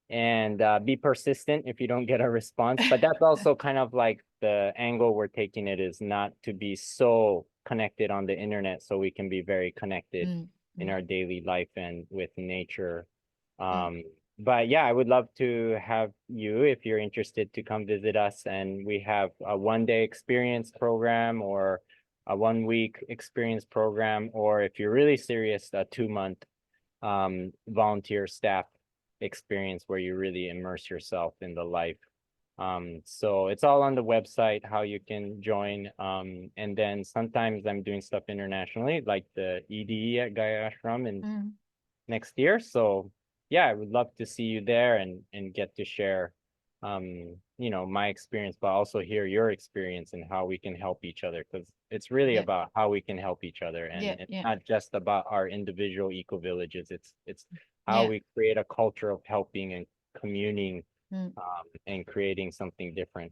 and be persistent if you don't get a response. But that's also kind of like the angle we're taking it is not to be so connected on the internet so we can be very connected Mm, in mm, our daily life and with nature. mm, But yeah, I would love to have you if you're interested to come visit us. And we have a 1 day experience program or a 1 week experience program, or if you're really serious, a 2 month volunteer staff experience where you really immerse yourself in the life. So it's all on the website how you can join. And then sometimes I'm doing stuff internationally, like the EDE at Gaia Ashram in mm. next year. So yeah, I would love to see you there and get to share my experience, but also hear your experience and how we can help each other, because it's really Yeah, about how we can help each other, and yeah, it's yeah, not just about our individual eco villages. It's how yeah. we create a culture of helping and communing, Mm. and creating something different.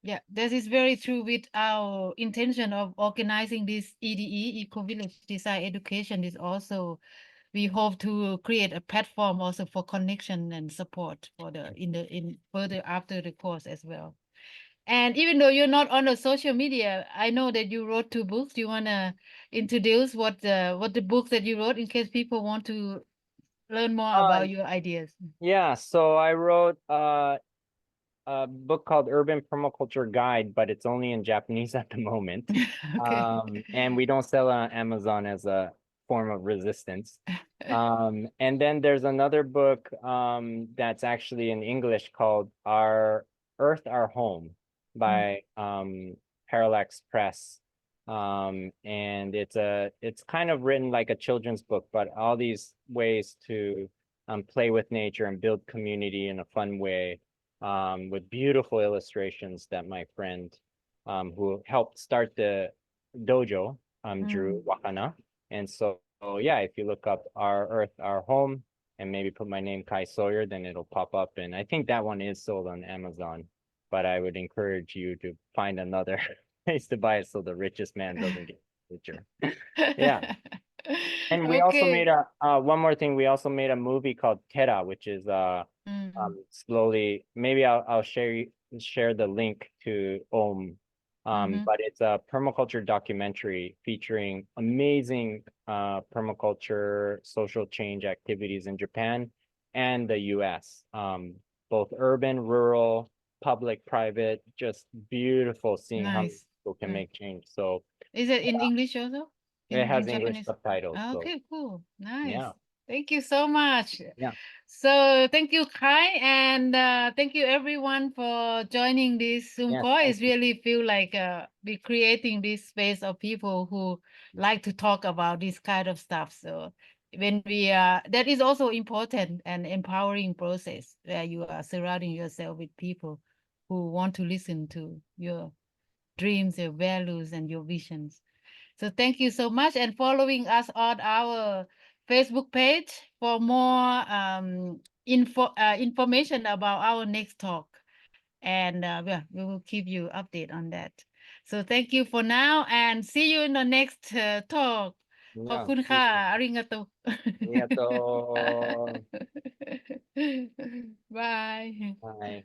Yeah, that is very true with our intention of organizing this EDE, Eco Village Design Education, is also we hope to create a platform also for connection and support for the in further after the course as well. And even though you're not on the social media, I know that you wrote 2 books. Do you wanna introduce what the books that you wrote in case people want to learn more Uh, about your ideas? yeah, so I wrote a book called Urban Permaculture Guide, but it's only in Japanese at the moment. Okay. And we don't sell it on Amazon as a form of resistance. And then there's another book that's actually in English called Our Earth, Our Home Mm, by Parallax Press. And it's kind of written like a children's book, but all these ways to play with nature and build community in a fun way, with beautiful illustrations that my friend who helped start the dojo drew mm. wakana. And so yeah, if you look up Our Earth, Our Home and maybe put my name Kai Sawyer, then it'll pop up. And I think that one is sold on Amazon, but I would encourage you to find another place to buy it so the richest man doesn't get richer. Yeah. And we also Okay. made a one more thing. We also made a movie called Tera, which is Mm, slowly. Maybe I'll share the link to Om. mm-hmm. But it's a permaculture documentary featuring amazing permaculture social change activities in Japan and the US. Both urban, rural, public, private, just beautiful seeing how many Nice. people can Nice. make change. So Is it in English also? it In has English Japanese? subtitles. So Okay, cool. Nice. yeah. Thank you so much. Yeah. So thank you, Kai, and thank you everyone for joining this Zoom Yes, call. thank It's you. really feel like we creating this space of people who like to talk about this kind of stuff. So when we that is also important and empowering process where you are surrounding yourself with people who want to listen to your dreams, your values, and your visions. So thank you so much, and following us on our Facebook page for more information about our next talk. And yeah, we will keep you update on that. So thank you for now, and see you in the next talk. ขอบ Yeah. คุณค่ะอาริงาโต Arigato. Bye. Bye.